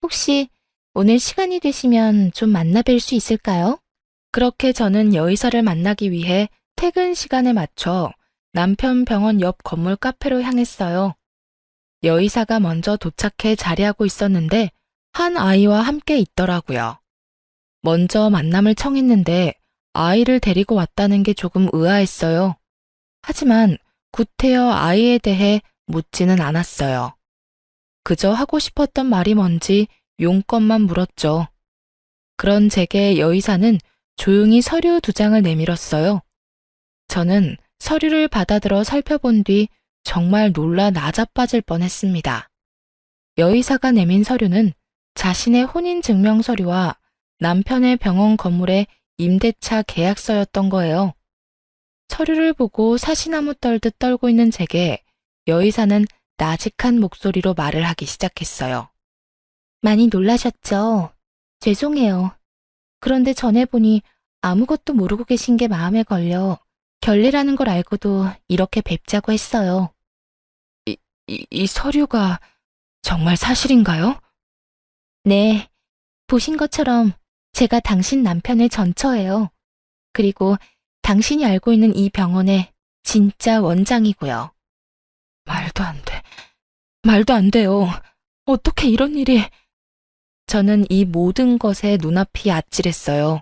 혹시 오늘 시간이 되시면 좀 만나 뵐 수 있을까요? 그렇게 저는 여의사를 만나기 위해 퇴근 시간에 맞춰 남편 병원 옆 건물 카페로 향했어요. 여의사가 먼저 도착해 자리하고 있었는데 한 아이와 함께 있더라고요. 먼저 만남을 청했는데 아이를 데리고 왔다는 게 조금 의아했어요. 하지만 구태여 아이에 대해 묻지는 않았어요. 그저 하고 싶었던 말이 뭔지 용건만 물었죠. 그런 제게 여의사는 조용히 서류 2장을 내밀었어요. 저는 서류를 받아들어 살펴본 뒤 정말 놀라 나자빠질 뻔했습니다. 여의사가 내민 서류는 자신의 혼인증명서류와 남편의 병원 건물의 임대차 계약서였던 거예요. 서류를 보고 사시나무 떨듯 떨고 있는 제게 여의사는 나직한 목소리로 말을 하기 시작했어요. 많이 놀라셨죠? 죄송해요. 그런데 전해보니 아무것도 모르고 계신 게 마음에 걸려 결례라는 걸 알고도 이렇게 뵙자고 했어요. 이 서류가 정말 사실인가요? 네, 보신 것처럼 제가 당신 남편의 전처예요. 그리고 당신이 알고 있는 이 병원의 진짜 원장이고요. 말도 안 돼. 말도 안 돼요. 어떻게 이런 일이... 저는 이 모든 것에 눈앞이 아찔했어요.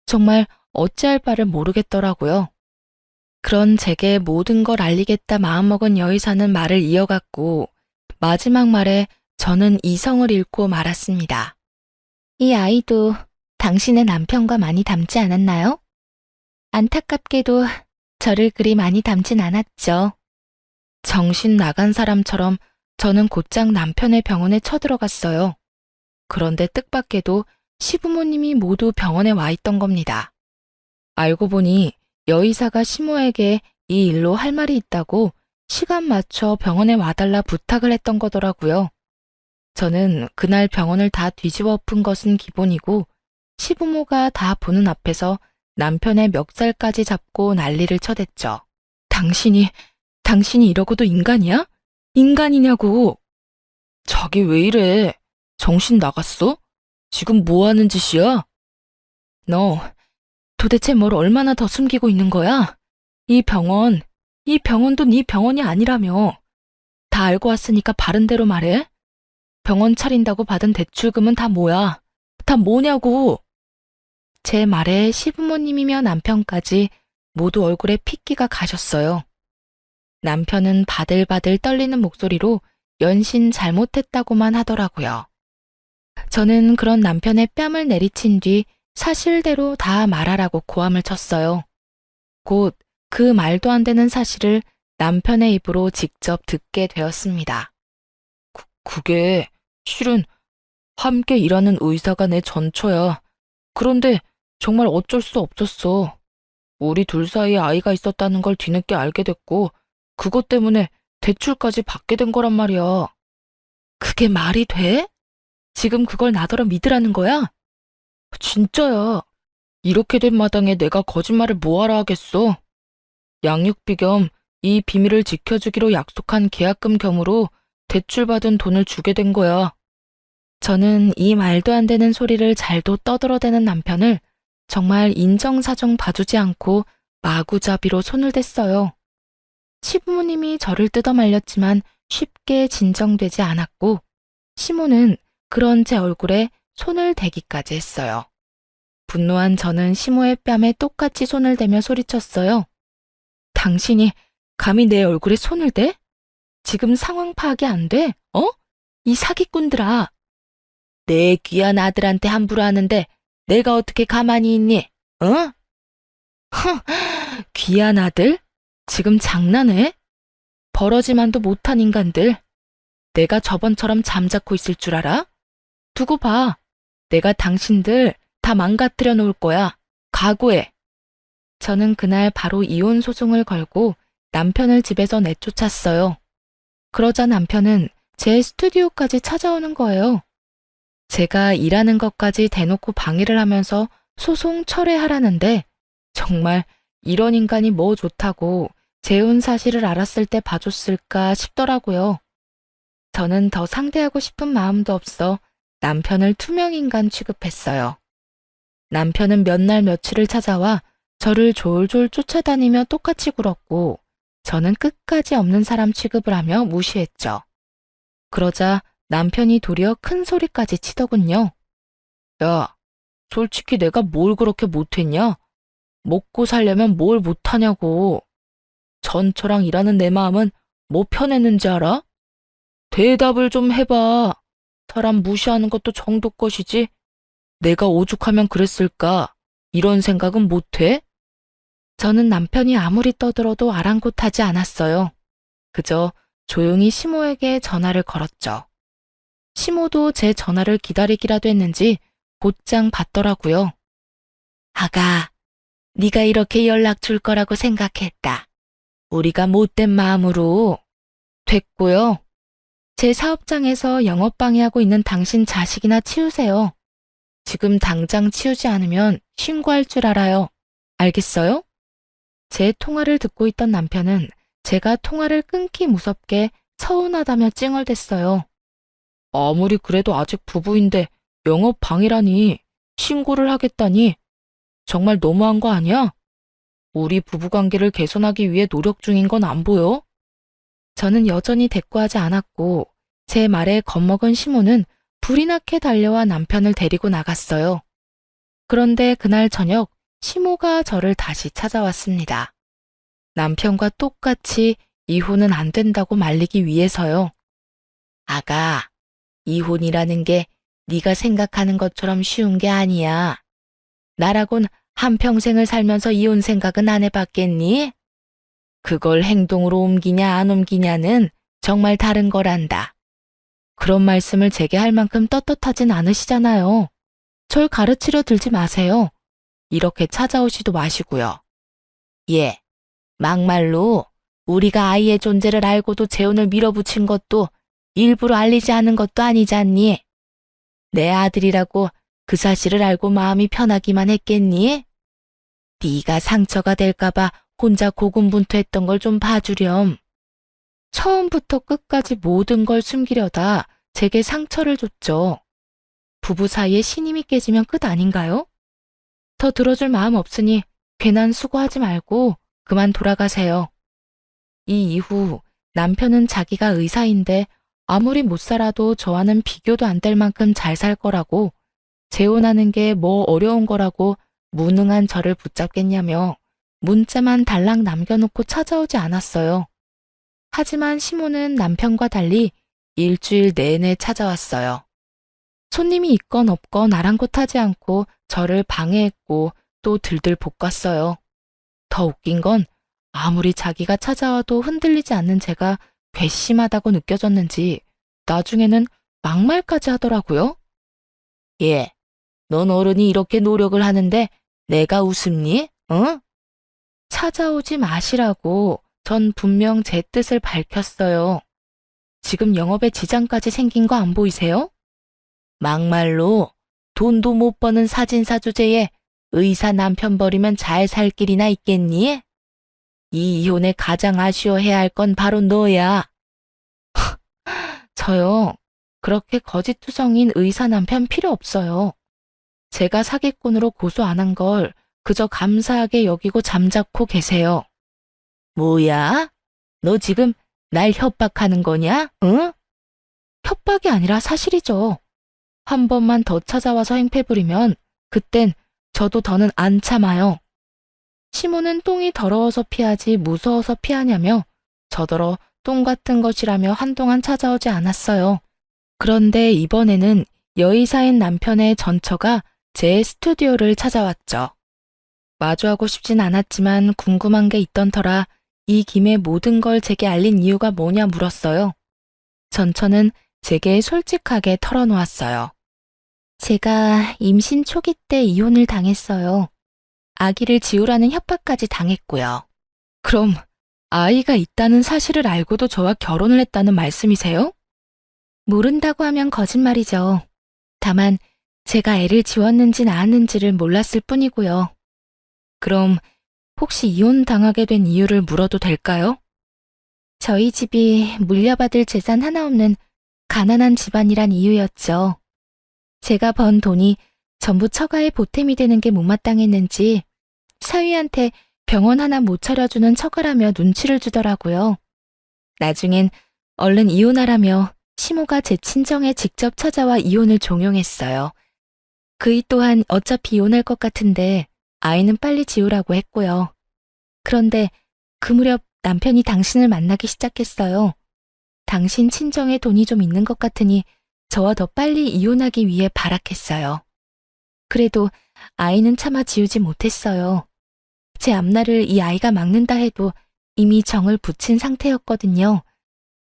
정말 어찌할 바를 모르겠더라고요. 그런 제게 모든 걸 알리겠다 마음먹은 여의사는 말을 이어갔고 마지막 말에 저는 이성을 잃고 말았습니다. 이 아이도 당신의 남편과 많이 닮지 않았나요? 안타깝게도 저를 그리 많이 닮진 않았죠. 정신 나간 사람처럼 저는 곧장 남편의 병원에 쳐들어갔어요. 그런데 뜻밖에도 시부모님이 모두 병원에 와 있던 겁니다. 알고 보니 여의사가 시모에게 이 일로 할 말이 있다고 시간 맞춰 병원에 와달라 부탁을 했던 거더라고요. 저는 그날 병원을 다 뒤집어 엎은 것은 기본이고 시부모가 다 보는 앞에서 남편의 멱살까지 잡고 난리를 쳐댔죠. 당신이 이러고도 인간이야? 인간이냐고. 자기 왜 이래? 정신 나갔어? 지금 뭐 하는 짓이야? 너 도대체 뭘 얼마나 더 숨기고 있는 거야? 이 병원도 네 병원이 아니라며. 다 알고 왔으니까 바른 대로 말해. 병원 차린다고 받은 대출금은 다 뭐야? 다 뭐냐고. 제 말에 시부모님이며 남편까지 모두 얼굴에 핏기가 가셨어요. 남편은 바들바들 떨리는 목소리로 연신 잘못했다고만 하더라고요. 저는 그런 남편의 뺨을 내리친 뒤 사실대로 다 말하라고 고함을 쳤어요. 곧 그 말도 안 되는 사실을 남편의 입으로 직접 듣게 되었습니다. 그게 실은 함께 일하는 의사가 내 전처야. 그런데 정말 어쩔 수 없었어. 우리 둘 사이에 아이가 있었다는 걸 뒤늦게 알게 됐고 그것 때문에 대출까지 받게 된 거란 말이야. 그게 말이 돼? 지금 그걸 나더러 믿으라는 거야? 진짜야. 이렇게 된 마당에 내가 거짓말을 뭐하러 하겠어. 양육비 겸 이 비밀을 지켜주기로 약속한 계약금 겸으로 대출받은 돈을 주게 된 거야. 저는 이 말도 안 되는 소리를 잘도 떠들어대는 남편을 정말 인정사정 봐주지 않고 마구잡이로 손을 댔어요. 시부모님이 저를 뜯어말렸지만 쉽게 진정되지 않았고 시모는 그런 제 얼굴에 손을 대기까지 했어요. 분노한 저는 시모의 뺨에 똑같이 손을 대며 소리쳤어요. 당신이 감히 내 얼굴에 손을 대? 지금 상황 파악이 안 돼? 이 사기꾼들아. 내 귀한 아들한테 함부로 하는데 내가 어떻게 가만히 있니? 귀한 아들? 지금 장난해? 버러지만도 못한 인간들. 내가 저번처럼 잠자코 있을 줄 알아? 두고 봐. 내가 당신들 다 망가뜨려 놓을 거야. 각오해. 저는 그날 바로 이혼 소송을 걸고 남편을 집에서 내쫓았어요. 그러자 남편은 제 스튜디오까지 찾아오는 거예요. 제가 일하는 것까지 대놓고 방해를 하면서 소송 철회하라는데 정말 이런 인간이 뭐 좋다고 재혼 사실을 알았을 때 봐줬을까 싶더라고요. 저는 더 상대하고 싶은 마음도 없어 남편을 투명인간 취급했어요. 남편은 몇 날 며칠을 찾아와 저를 졸졸 쫓아다니며 똑같이 굴었고 저는 끝까지 없는 사람 취급을 하며 무시했죠. 그러자 남편이 도리어 큰 소리까지 치더군요. 야, 솔직히 내가 뭘 그렇게 못했냐? 먹고 살려면 뭘 못하냐고. 전처랑 일하는 내 마음은 뭐 편했는지 알아? 대답을 좀 해봐. 사람 무시하는 것도 정도 것이지. 내가 오죽하면 그랬을까? 이런 생각은 못해? 저는 남편이 아무리 떠들어도 아랑곳하지 않았어요. 그저 조용히 시모에게 전화를 걸었죠. 시모도 제 전화를 기다리기라도 했는지 곧장 받더라고요. 아가, 네가 이렇게 연락 줄 거라고 생각했다. 우리가 못된 마음으로. 됐고요. 제 사업장에서 영업 방해하고 있는 당신 자식이나 치우세요. 지금 당장 치우지 않으면 신고할 줄 알아요. 알겠어요? 제 통화를 듣고 있던 남편은 제가 통화를 끊기 무섭게 서운하다며 찡얼댔어요. 아무리 그래도 아직 부부인데 영업 방해라니, 신고를 하겠다니, 정말 너무한 거 아니야? 우리 부부관계를 개선하기 위해 노력 중인 건 안 보여? 저는 여전히 대꾸하지 않았고 제 말에 겁먹은 시모는 불이 나게 달려와 남편을 데리고 나갔어요. 그런데 그날 저녁 시모가 저를 다시 찾아왔습니다. 남편과 똑같이 이혼은 안 된다고 말리기 위해서요. 아가, 이혼이라는 게 네가 생각하는 것처럼 쉬운 게 아니야. 나라곤 한평생을 살면서 이혼 생각은 안 해봤겠니? 그걸 행동으로 옮기냐 안 옮기냐는 정말 다른 거란다. 그런 말씀을 제게 할 만큼 떳떳하진 않으시잖아요. 절 가르치려 들지 마세요. 이렇게 찾아오지도 마시고요. 예, 막말로 우리가 아이의 존재를 알고도 재혼을 밀어붙인 것도 일부러 알리지 않은 것도 아니잖니. 내 아들이라고 그 사실을 알고 마음이 편하기만 했겠니? 네가 상처가 될까봐 혼자 고군분투했던 걸 좀 봐주렴. 처음부터 끝까지 모든 걸 숨기려다 제게 상처를 줬죠. 부부 사이에 신임이 깨지면 끝 아닌가요? 더 들어줄 마음 없으니 괜한 수고하지 말고 그만 돌아가세요. 이 이후 남편은 자기가 의사인데 아무리 못 살아도 저와는 비교도 안 될 만큼 잘 살 거라고, 재혼하는 게 뭐 어려운 거라고 무능한 저를 붙잡겠냐며 문자만 달랑 남겨놓고 찾아오지 않았어요. 하지만 시모는 남편과 달리 일주일 내내 찾아왔어요. 손님이 있건 없건 아랑곳하지 않고 저를 방해했고 또 들들 볶았어요. 더 웃긴 건 아무리 자기가 찾아와도 흔들리지 않는 제가 괘씸하다고 느껴졌는지 나중에는 막말까지 하더라고요. 예, 넌 어른이 이렇게 노력을 하는데 내가 웃음니? 응? 찾아오지 마시라고 전 분명 제 뜻을 밝혔어요. 지금 영업에 지장까지 생긴 거 안 보이세요? 막말로 돈도 못 버는 사진사 주제에 의사 남편 버리면 잘 살 길이나 있겠니? 이 이혼에 가장 아쉬워해야 할 건 바로 너야. 저요, 그렇게 거짓투성인 의사 남편 필요 없어요. 제가 사기꾼으로 고소 안 한 걸 그저 감사하게 여기고 잠자코 계세요. 뭐야? 너 지금 날 협박하는 거냐? 응? 협박이 아니라 사실이죠. 한 번만 더 찾아와서 행패 부리면 그땐 저도 더는 안 참아요. 시모는 똥이 더러워서 피하지 무서워서 피하냐며 저더러 똥 같은 것이라며 한동안 찾아오지 않았어요. 그런데 이번에는 여의사인 남편의 전처가 제 스튜디오를 찾아왔죠. 마주하고 싶진 않았지만 궁금한 게 있던 터라 이 김에 모든 걸 제게 알린 이유가 뭐냐 물었어요. 전처는 제게 솔직하게 털어놓았어요. 제가 임신 초기 때 이혼을 당했어요. 아기를 지우라는 협박까지 당했고요. 그럼 아이가 있다는 사실을 알고도 저와 결혼을 했다는 말씀이세요? 모른다고 하면 거짓말이죠. 다만 제가 애를 지웠는지 낳았는지를 몰랐을 뿐이고요. 그럼 혹시 이혼 당하게 된 이유를 물어도 될까요? 저희 집이 물려받을 재산 하나 없는 가난한 집안이란 이유였죠. 제가 번 돈이 전부 처가의 보탬이 되는 게 못마땅했는지 사위한테 병원 하나 못 차려주는 처가라며 눈치를 주더라고요. 나중엔 얼른 이혼하라며 시모가 제 친정에 직접 찾아와 이혼을 종용했어요. 그이 또한 어차피 이혼할 것 같은데 아이는 빨리 지우라고 했고요. 그런데 그 무렵 남편이 당신을 만나기 시작했어요. 당신 친정에 돈이 좀 있는 것 같으니 저와 더 빨리 이혼하기 위해 발악했어요. 그래도 아이는 차마 지우지 못했어요. 제 앞날을 이 아이가 막는다 해도 이미 정을 붙인 상태였거든요.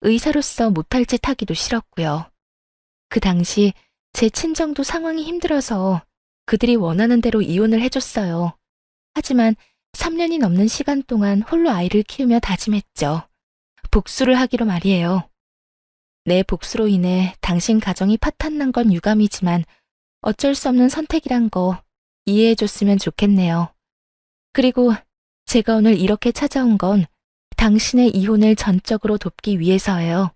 의사로서 못할 짓 하기도 싫었고요. 그 당시 제 친정도 상황이 힘들어서 그들이 원하는 대로 이혼을 해줬어요. 하지만 3년이 넘는 시간 동안 홀로 아이를 키우며 다짐했죠. 복수를 하기로 말이에요. 내 복수로 인해 당신 가정이 파탄난 건 유감이지만 어쩔 수 없는 선택이란 거 이해해줬으면 좋겠네요. 그리고 제가 오늘 이렇게 찾아온 건 당신의 이혼을 전적으로 돕기 위해서예요.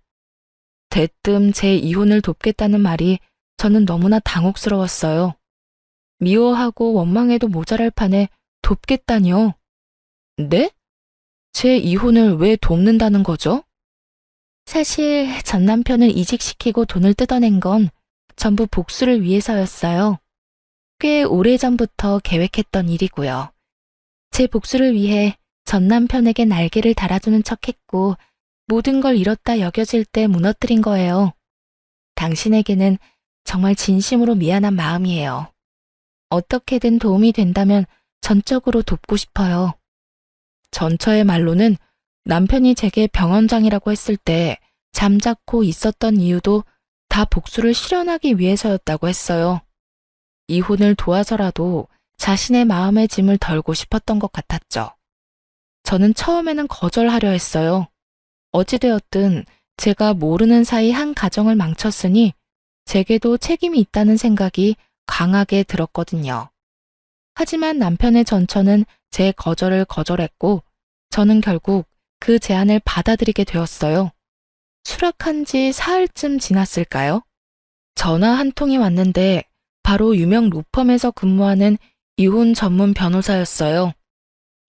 대뜸 제 이혼을 돕겠다는 말이 저는 너무나 당혹스러웠어요. 미워하고 원망해도 모자랄 판에 돕겠다뇨. 네? 제 이혼을 왜 돕는다는 거죠? 사실 전 남편을 이직시키고 돈을 뜯어낸 건 전부 복수를 위해서였어요. 꽤 오래전부터 계획했던 일이고요. 제 복수를 위해 전 남편에게 날개를 달아주는 척했고 모든 걸 잃었다 여겨질 때 무너뜨린 거예요. 당신에게는 정말 진심으로 미안한 마음이에요. 어떻게든 도움이 된다면 전적으로 돕고 싶어요. 전처의 말로는 남편이 제게 병원장이라고 했을 때 잠자코 있었던 이유도 다 복수를 실현하기 위해서였다고 했어요. 이혼을 도와서라도 자신의 마음의 짐을 덜고 싶었던 것 같았죠. 저는 처음에는 거절하려 했어요. 어찌되었든 제가 모르는 사이 한 가정을 망쳤으니 제게도 책임이 있다는 생각이 강하게 들었거든요. 하지만 남편의 전처는 제 거절을 거절했고 저는 결국 그 제안을 받아들이게 되었어요. 수락한 지 사흘쯤 지났을까요? 전화 한 통이 왔는데 바로 유명 로펌에서 근무하는 이혼 전문 변호사였어요.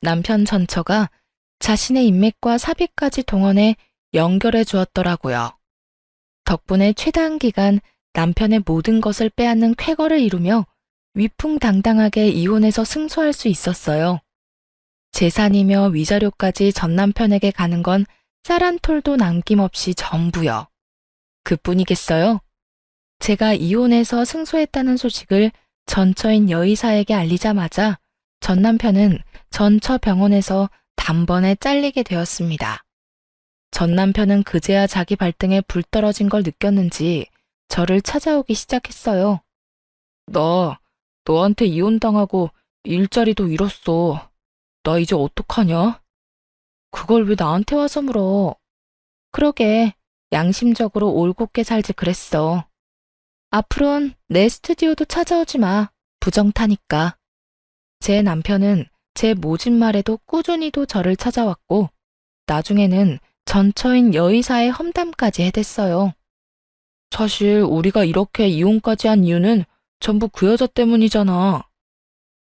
남편 전처가 자신의 인맥과 사비까지 동원해 연결해 주었더라고요. 덕분에 최단 기간 남편의 모든 것을 빼앗는 쾌거를 이루며 위풍당당하게 이혼해서 승소할 수 있었어요. 재산이며 위자료까지 전 남편에게 가는 건 쌀 한 톨도 남김없이 전부요. 그뿐이겠어요? 제가 이혼해서 승소했다는 소식을 전처인 여의사에게 알리자마자 전 남편은 전처 병원에서 단번에 잘리게 되었습니다. 전 남편은 그제야 자기 발등에 불 떨어진 걸 느꼈는지 저를 찾아오기 시작했어요. 나 너한테 이혼당하고 일자리도 잃었어. 나 이제 어떡하냐? 그걸 왜 나한테 와서 물어? 그러게 양심적으로 올곧게 살지 그랬어. 앞으론 내 스튜디오도 찾아오지 마. 부정타니까. 제 남편은 제 모진 말에도 꾸준히도 저를 찾아왔고 나중에는 전처인 여의사의 험담까지 해댔어요. 사실 우리가 이렇게 이혼까지 한 이유는 전부 그 여자 때문이잖아.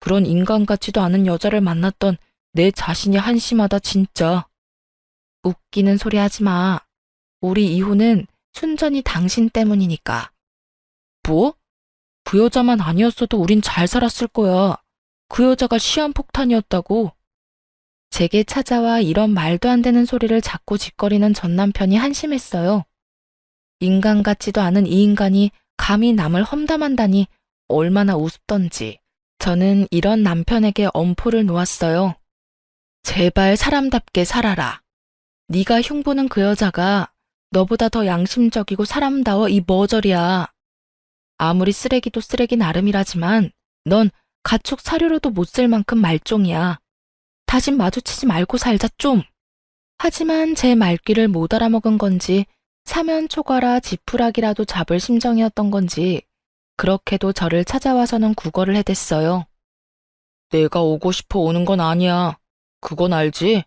그런 인간 같지도 않은 여자를 만났던 내 자신이 한심하다 진짜. 웃기는 소리 하지 마. 우리 이혼은 순전히 당신 때문이니까. 뭐? 그 여자만 아니었어도 우린 잘 살았을 거야. 그 여자가 시한폭탄이었다고. 제게 찾아와 이런 말도 안 되는 소리를 자꾸 짓거리는 전 남편이 한심했어요. 인간 같지도 않은 이 인간이 감히 남을 험담한다니 얼마나 우습던지. 저는 이런 남편에게 엄포를 놓았어요. 제발 사람답게 살아라. 네가 흉보는 그 여자가 너보다 더 양심적이고 사람다워 이 머저리야. 아무리 쓰레기도 쓰레기 나름이라지만 넌 가축 사료로도 못 쓸 만큼 말종이야. 다신 마주치지 말고 살자 좀. 하지만 제 말귀를 못 알아먹은 건지 사면 초과라 지푸라기라도 잡을 심정이었던 건지 그렇게도 저를 찾아와서는 구걸을 해댔어요. 내가 오고 싶어 오는 건 아니야. 그건 알지?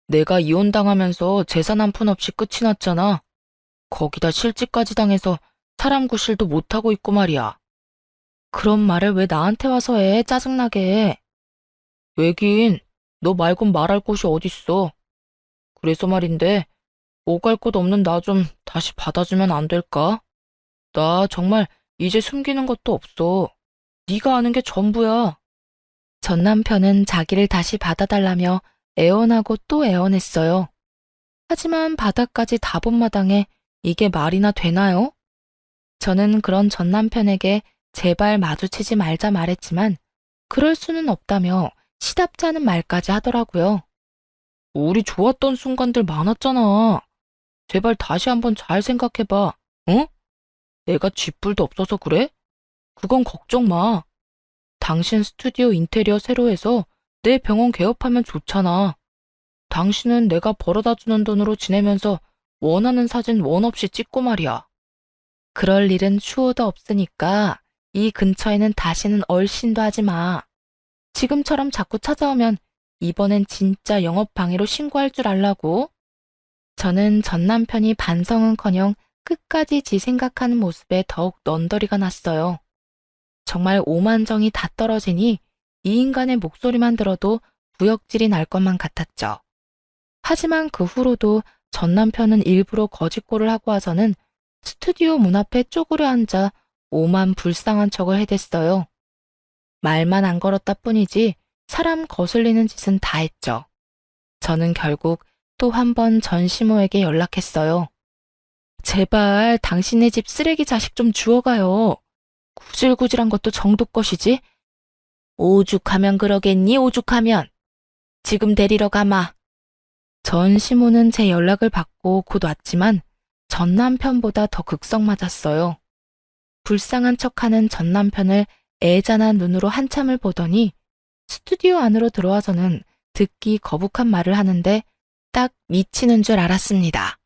내가 이혼당하면서 재산 한 푼 없이 끝이 났잖아. 거기다 실직까지 당해서 사람 구실도 못하고 있고 말이야. 그런 말을 왜 나한테 와서 해, 짜증나게. 왜긴, 너 말곤 말할 곳이 어딨어. 그래서 말인데, 오갈 곳 없는 나 좀 다시 받아주면 안 될까? 나 정말 이제 숨기는 것도 없어. 네가 아는 게 전부야. 전 남편은 자기를 다시 받아달라며 애원하고 또 애원했어요. 하지만 바닥까지 다 본 마당에 이게 말이나 되나요? 저는 그런 전 남편에게 제발 마주치지 말자 말했지만 그럴 수는 없다며 시답지 않은 말까지 하더라고요. 우리 좋았던 순간들 많았잖아. 제발 다시 한번 잘 생각해봐. 응? 내가 쥐뿔도 없어서 그래? 그건 걱정 마. 당신 스튜디오 인테리어 새로 해서 내 병원 개업하면 좋잖아. 당신은 내가 벌어다 주는 돈으로 지내면서 원하는 사진 원 없이 찍고 말이야. 그럴 일은 추호도 없으니까 이 근처에는 다시는 얼씬도 하지 마. 지금처럼 자꾸 찾아오면 이번엔 진짜 영업방해로 신고할 줄 알라고. 저는 전 남편이 반성은커녕 끝까지 지 생각하는 모습에 더욱 넌더리가 났어요. 정말 오만정이 다 떨어지니 이 인간의 목소리만 들어도 구역질이 날 것만 같았죠. 하지만 그 후로도 전 남편은 일부러 거짓골을 하고 와서는 스튜디오 문 앞에 쪼그려 앉아 오만 불쌍한 척을 해댔어요. 말만 안 걸었다 뿐이지 사람 거슬리는 짓은 다 했죠. 저는 결국 또 한 번 전시모에게 연락했어요. 제발 당신네 집 쓰레기 자식 좀 주워가요. 구질구질한 것도 정도 것이지. 오죽하면 그러겠니, 오죽하면. 지금 데리러 가마. 전시모는 제 연락을 받고 곧 왔지만 전 남편보다 더 극성 맞았어요. 불쌍한 척하는 전 남편을 애잔한 눈으로 한참을 보더니 스튜디오 안으로 들어와서는 듣기 거북한 말을 하는데 딱 미치는 줄 알았습니다.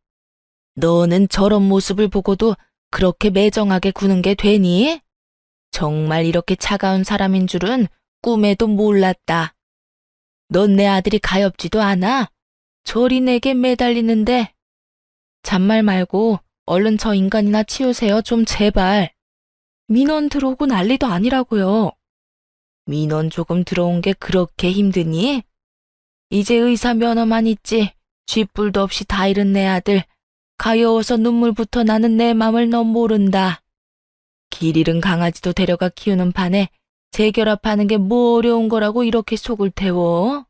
너는 저런 모습을 보고도 그렇게 매정하게 구는 게 되니? 정말 이렇게 차가운 사람인 줄은 꿈에도 몰랐다. 넌 내 아들이 가엾지도 않아? 저리 내게 매달리는데. 잔말 말고 얼른 저 인간이나 치우세요, 좀 제발. 민원 들어오고 난리도 아니라고요. 민원 조금 들어온 게 그렇게 힘드니? 이제 의사 면허만 있지 쥐뿔도 없이 다 잃은 내 아들 가여워서 눈물부터 나는 내 맘을 넌 모른다. 길 잃은 강아지도 데려가 키우는 판에 재결합하는 게 뭐 어려운 거라고 이렇게 속을 태워?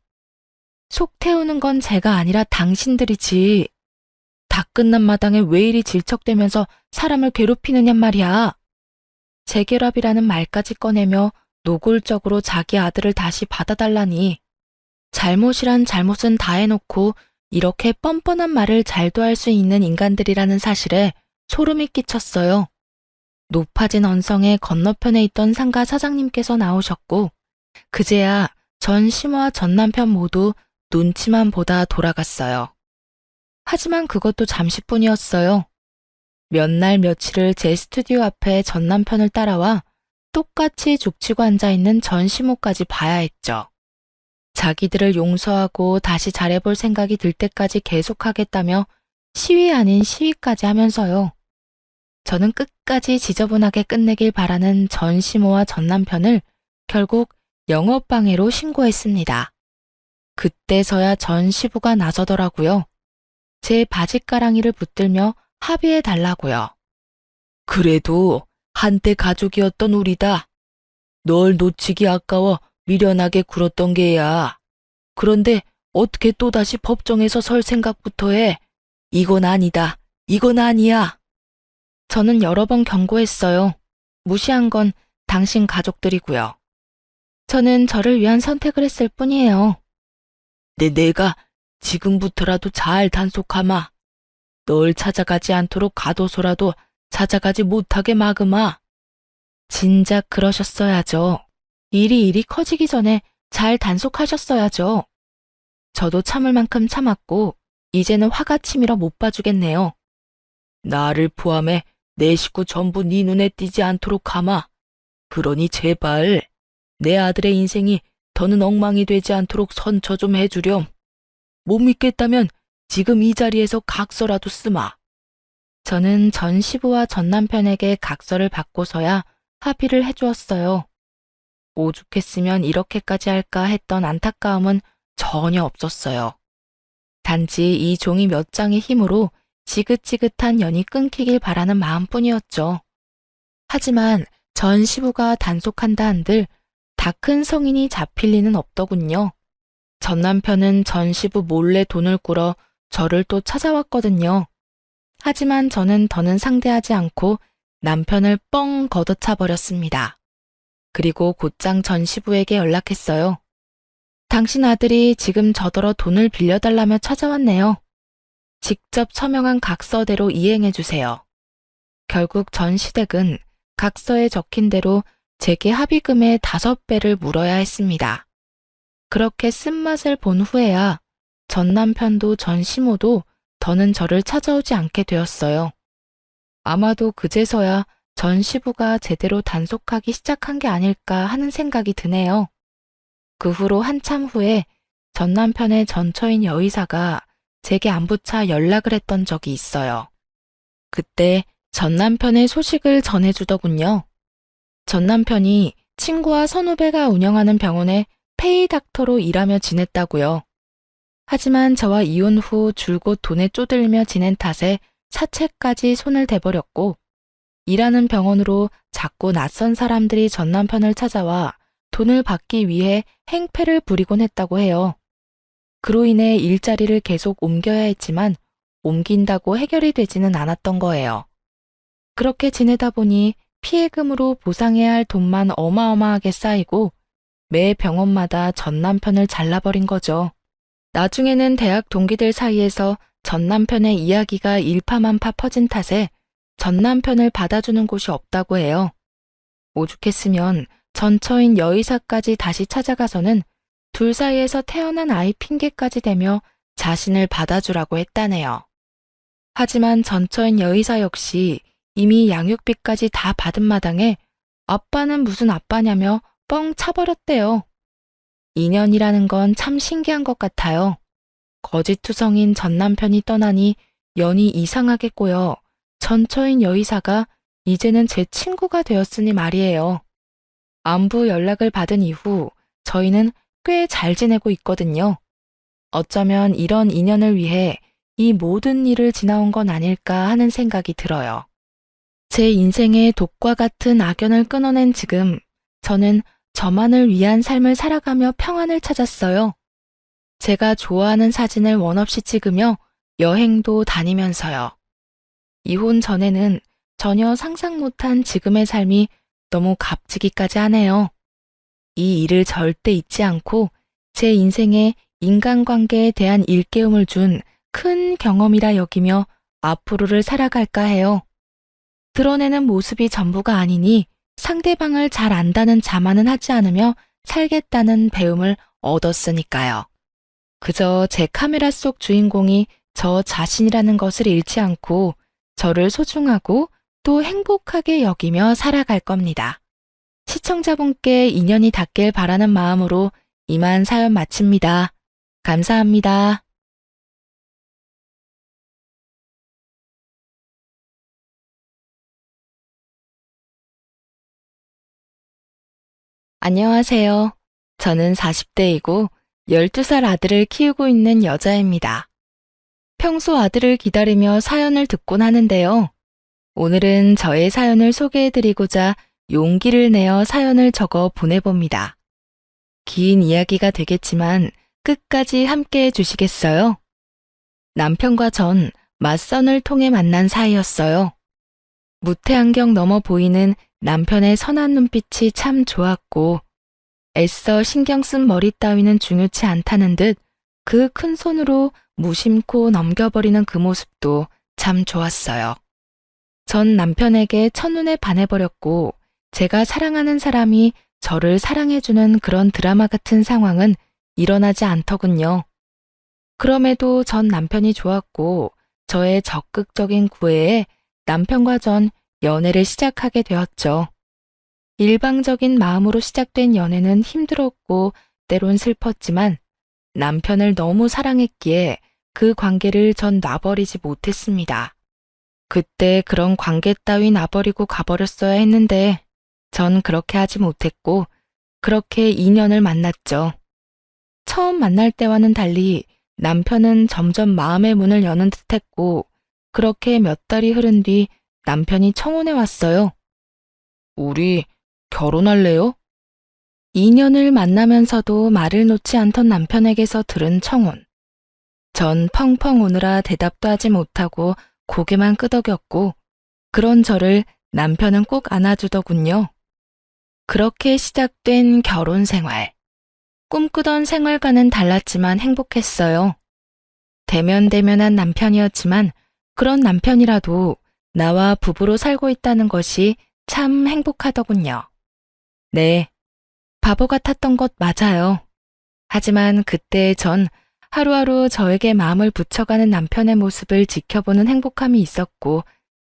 속 태우는 건 제가 아니라 당신들이지. 다 끝난 마당에 왜 이리 질척대면서 사람을 괴롭히느냔 말이야. 재결합이라는 말까지 꺼내며 노골적으로 자기 아들을 다시 받아달라니. 잘못이란 잘못은 다 해놓고 이렇게 뻔뻔한 말을 잘도 할 수 있는 인간들이라는 사실에 소름이 끼쳤어요. 높아진 언성의 건너편에 있던 상가 사장님께서 나오셨고 그제야 전 시모와 전 남편 모두 눈치만 보다 돌아갔어요. 하지만 그것도 잠시뿐이었어요. 몇 날 며칠을 제 스튜디오 앞에 전 남편을 따라와 똑같이 족치고 앉아있는 전 시모까지 봐야 했죠. 자기들을 용서하고 다시 잘해볼 생각이 들 때까지 계속하겠다며 시위 아닌 시위까지 하면서요. 저는 끝까지 지저분하게 끝내길 바라는 전 시모와 전 남편을 결국 영업방해로 신고했습니다. 그때서야 전 시부가 나서더라고요. 제 바짓가랑이를 붙들며 합의해달라고요. 그래도 한때 가족이었던 우리다. 널 놓치기 아까워 미련하게 굴었던 게야. 그런데 어떻게 또다시 법정에서 설 생각부터 해. 이건 아니다. 이건 아니야. 저는 여러 번 경고했어요. 무시한 건 당신 가족들이고요. 저는 저를 위한 선택을 했을 뿐이에요. 내가 지금부터라도 잘 단속하마. 널 찾아가지 않도록 가둬서라도 찾아가지 못하게 막으마. 진작 그러셨어야죠. 일이 커지기 전에 잘 단속하셨어야죠. 저도 참을 만큼 참았고 이제는 화가 치밀어 못 봐주겠네요. 나를 포함해 내 식구 전부 네 눈에 띄지 않도록 하마. 그러니 제발 내 아들의 인생이 더는 엉망이 되지 않도록 선처 좀 해주렴. 못 믿겠다면 지금 이 자리에서 각서라도 쓰마. 저는 전 시부와 전 남편에게 각서를 받고서야 합의를 해주었어요. 오죽했으면 이렇게까지 할까 했던 안타까움은 전혀 없었어요. 단지 이 종이 몇 장의 힘으로 지긋지긋한 연이 끊기길 바라는 마음뿐이었죠. 하지만 전 시부가 단속한다 한들 다 큰 성인이 잡힐 리는 없더군요. 전 남편은 전 시부 몰래 돈을 꾸러 저를 또 찾아왔거든요. 하지만 저는 더는 상대하지 않고 남편을 뻥 걷어차 버렸습니다. 그리고 곧장 전 시부에게 연락했어요. 당신 아들이 지금 저더러 돈을 빌려달라며 찾아왔네요. 직접 서명한 각서대로 이행해 주세요. 결국 전 시댁은 각서에 적힌 대로 제게 합의금의 5배를 물어야 했습니다. 그렇게 쓴맛을 본 후에야 전 남편도 전 시모도 더는 저를 찾아오지 않게 되었어요. 아마도 그제서야 전 시부가 제대로 단속하기 시작한 게 아닐까 하는 생각이 드네요. 그 후로 한참 후에 전 남편의 전처인 여의사가 제게 안부차 연락을 했던 적이 있어요. 그때 전 남편의 소식을 전해주더군요. 전 남편이 친구와 선후배가 운영하는 병원에 페이닥터로 일하며 지냈다고요. 하지만 저와 이혼 후 줄곧 돈에 쪼들며 지낸 탓에 사채까지 손을 대버렸고 일하는 병원으로 자꾸 낯선 사람들이 전 남편을 찾아와 돈을 받기 위해 행패를 부리곤 했다고 해요. 그로 인해 일자리를 계속 옮겨야 했지만 옮긴다고 해결이 되지는 않았던 거예요. 그렇게 지내다 보니 피해금으로 보상해야 할 돈만 어마어마하게 쌓이고 매 병원마다 전 남편을 잘라버린 거죠. 나중에는 대학 동기들 사이에서 전 남편의 이야기가 일파만파 퍼진 탓에 전 남편을 받아주는 곳이 없다고 해요. 오죽했으면 전처인 여의사까지 다시 찾아가서는 둘 사이에서 태어난 아이 핑계까지 대며 자신을 받아주라고 했다네요. 하지만 전처인 여의사 역시 이미 양육비까지 다 받은 마당에 아빠는 무슨 아빠냐며 뻥 차버렸대요. 인연이라는 건 참 신기한 것 같아요. 거짓투성인 전 남편이 떠나니 연이 이상하게 꼬여 전처인 여의사가 이제는 제 친구가 되었으니 말이에요. 안부 연락을 받은 이후 저희는 꽤 잘 지내고 있거든요. 어쩌면 이런 인연을 위해 이 모든 일을 지나온 건 아닐까 하는 생각이 들어요. 제 인생의 독과 같은 악연을 끊어낸 지금 저는 저만을 위한 삶을 살아가며 평안을 찾았어요. 제가 좋아하는 사진을 원없이 찍으며 여행도 다니면서요. 이혼 전에는 전혀 상상 못한 지금의 삶이 너무 값지기까지 하네요. 이 일을 절대 잊지 않고 제 인생에 인간관계에 대한 일깨움을 준 큰 경험이라 여기며 앞으로를 살아갈까 해요. 드러내는 모습이 전부가 아니니 상대방을 잘 안다는 자만은 하지 않으며 살겠다는 배움을 얻었으니까요. 그저 제 카메라 속 주인공이 저 자신이라는 것을 잃지 않고 저를 소중하고 또 행복하게 여기며 살아갈 겁니다. 시청자분께 인연이 닿길 바라는 마음으로 이만 사연 마칩니다. 감사합니다. 안녕하세요. 저는 40대이고 12살 아들을 키우고 있는 여자입니다. 평소 아들을 기다리며 사연을 듣곤 하는데요. 오늘은 저의 사연을 소개해드리고자 용기를 내어 사연을 적어 보내봅니다. 긴 이야기가 되겠지만 끝까지 함께 해주시겠어요? 남편과 전 맞선을 통해 만난 사이였어요. 무태안경 넘어 보이는 남편의 선한 눈빛이 참 좋았고 애써 신경 쓴 머리 따위는 중요치 않다는 듯 그 큰 손으로 무심코 넘겨버리는 그 모습도 참 좋았어요. 전 남편에게 첫눈에 반해버렸고 제가 사랑하는 사람이 저를 사랑해주는 그런 드라마 같은 상황은 일어나지 않더군요. 그럼에도 전 남편이 좋았고 저의 적극적인 구애에 남편과 전 연애를 시작하게 되었죠. 일방적인 마음으로 시작된 연애는 힘들었고 때론 슬펐지만 남편을 너무 사랑했기에 그 관계를 전 놔버리지 못했습니다. 그때 그런 관계 따위 놔버리고 가버렸어야 했는데 전 그렇게 하지 못했고 그렇게 인연을 만났죠. 처음 만날 때와는 달리 남편은 점점 마음의 문을 여는 듯했고 그렇게 몇 달이 흐른 뒤 남편이 청혼해 왔어요. 우리 결혼할래요? 2년을 만나면서도 말을 놓지 않던 남편에게서 들은 청혼. 전 펑펑 우느라 대답도 하지 못하고 고개만 끄덕였고 그런 저를 남편은 꼭 안아주더군요. 그렇게 시작된 결혼 생활. 꿈꾸던 생활과는 달랐지만 행복했어요. 대면대면한 남편이었지만 그런 남편이라도 나와 부부로 살고 있다는 것이 참 행복하더군요. 네, 바보 같았던 것 맞아요. 하지만 그때 전 하루하루 저에게 마음을 붙여가는 남편의 모습을 지켜보는 행복함이 있었고,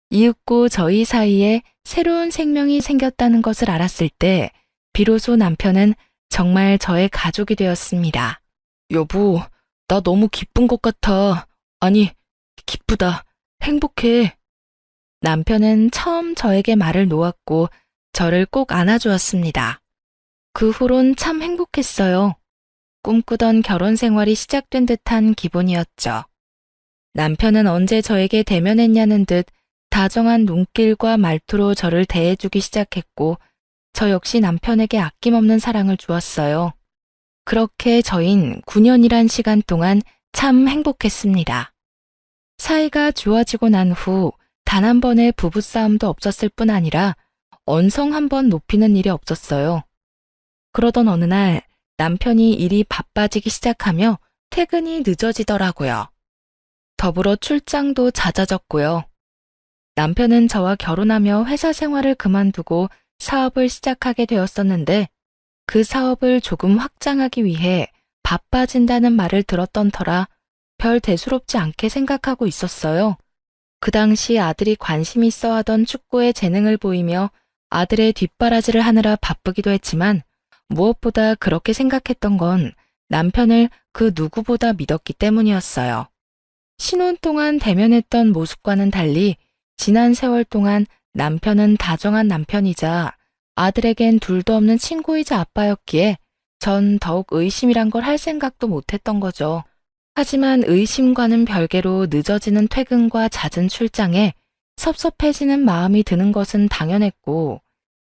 이윽고 저희 사이에 새로운 생명이 생겼다는 것을 알았을 때, 비로소 남편은 정말 저의 가족이 되었습니다. 여보, 나 너무 기쁜 것 같아. 아니, 기쁘다. 행복해. 남편은 처음 저에게 말을 놓았고 저를 꼭 안아주었습니다. 그 후론 참 행복했어요. 꿈꾸던 결혼 생활이 시작된 듯한 기분이었죠. 남편은 언제 저에게 대면했냐는 듯 다정한 눈길과 말투로 저를 대해주기 시작했고, 저 역시 남편에게 아낌없는 사랑을 주었어요. 그렇게 저흰 9년이란 시간 동안 참 행복했습니다. 사이가 좋아지고 난 후 단 한 번의 부부싸움도 없었을 뿐 아니라 언성 한 번 높이는 일이 없었어요. 그러던 어느 날 남편이 일이 바빠지기 시작하며 퇴근이 늦어지더라고요. 더불어 출장도 잦아졌고요. 남편은 저와 결혼하며 회사 생활을 그만두고 사업을 시작하게 되었었는데, 그 사업을 조금 확장하기 위해 바빠진다는 말을 들었던 터라 별 대수롭지 않게 생각하고 있었어요. 그 당시 아들이 관심 있어 하던 축구에 재능을 보이며 아들의 뒷바라지를 하느라 바쁘기도 했지만, 무엇보다 그렇게 생각했던 건 남편을 그 누구보다 믿었기 때문이었어요. 신혼 동안 대면했던 모습과는 달리 지난 세월 동안 남편은 다정한 남편이자 아들에겐 둘도 없는 친구이자 아빠였기에 전 더욱 의심이란 걸 할 생각도 못했던 거죠. 하지만 의심과는 별개로 늦어지는 퇴근과 잦은 출장에 섭섭해지는 마음이 드는 것은 당연했고,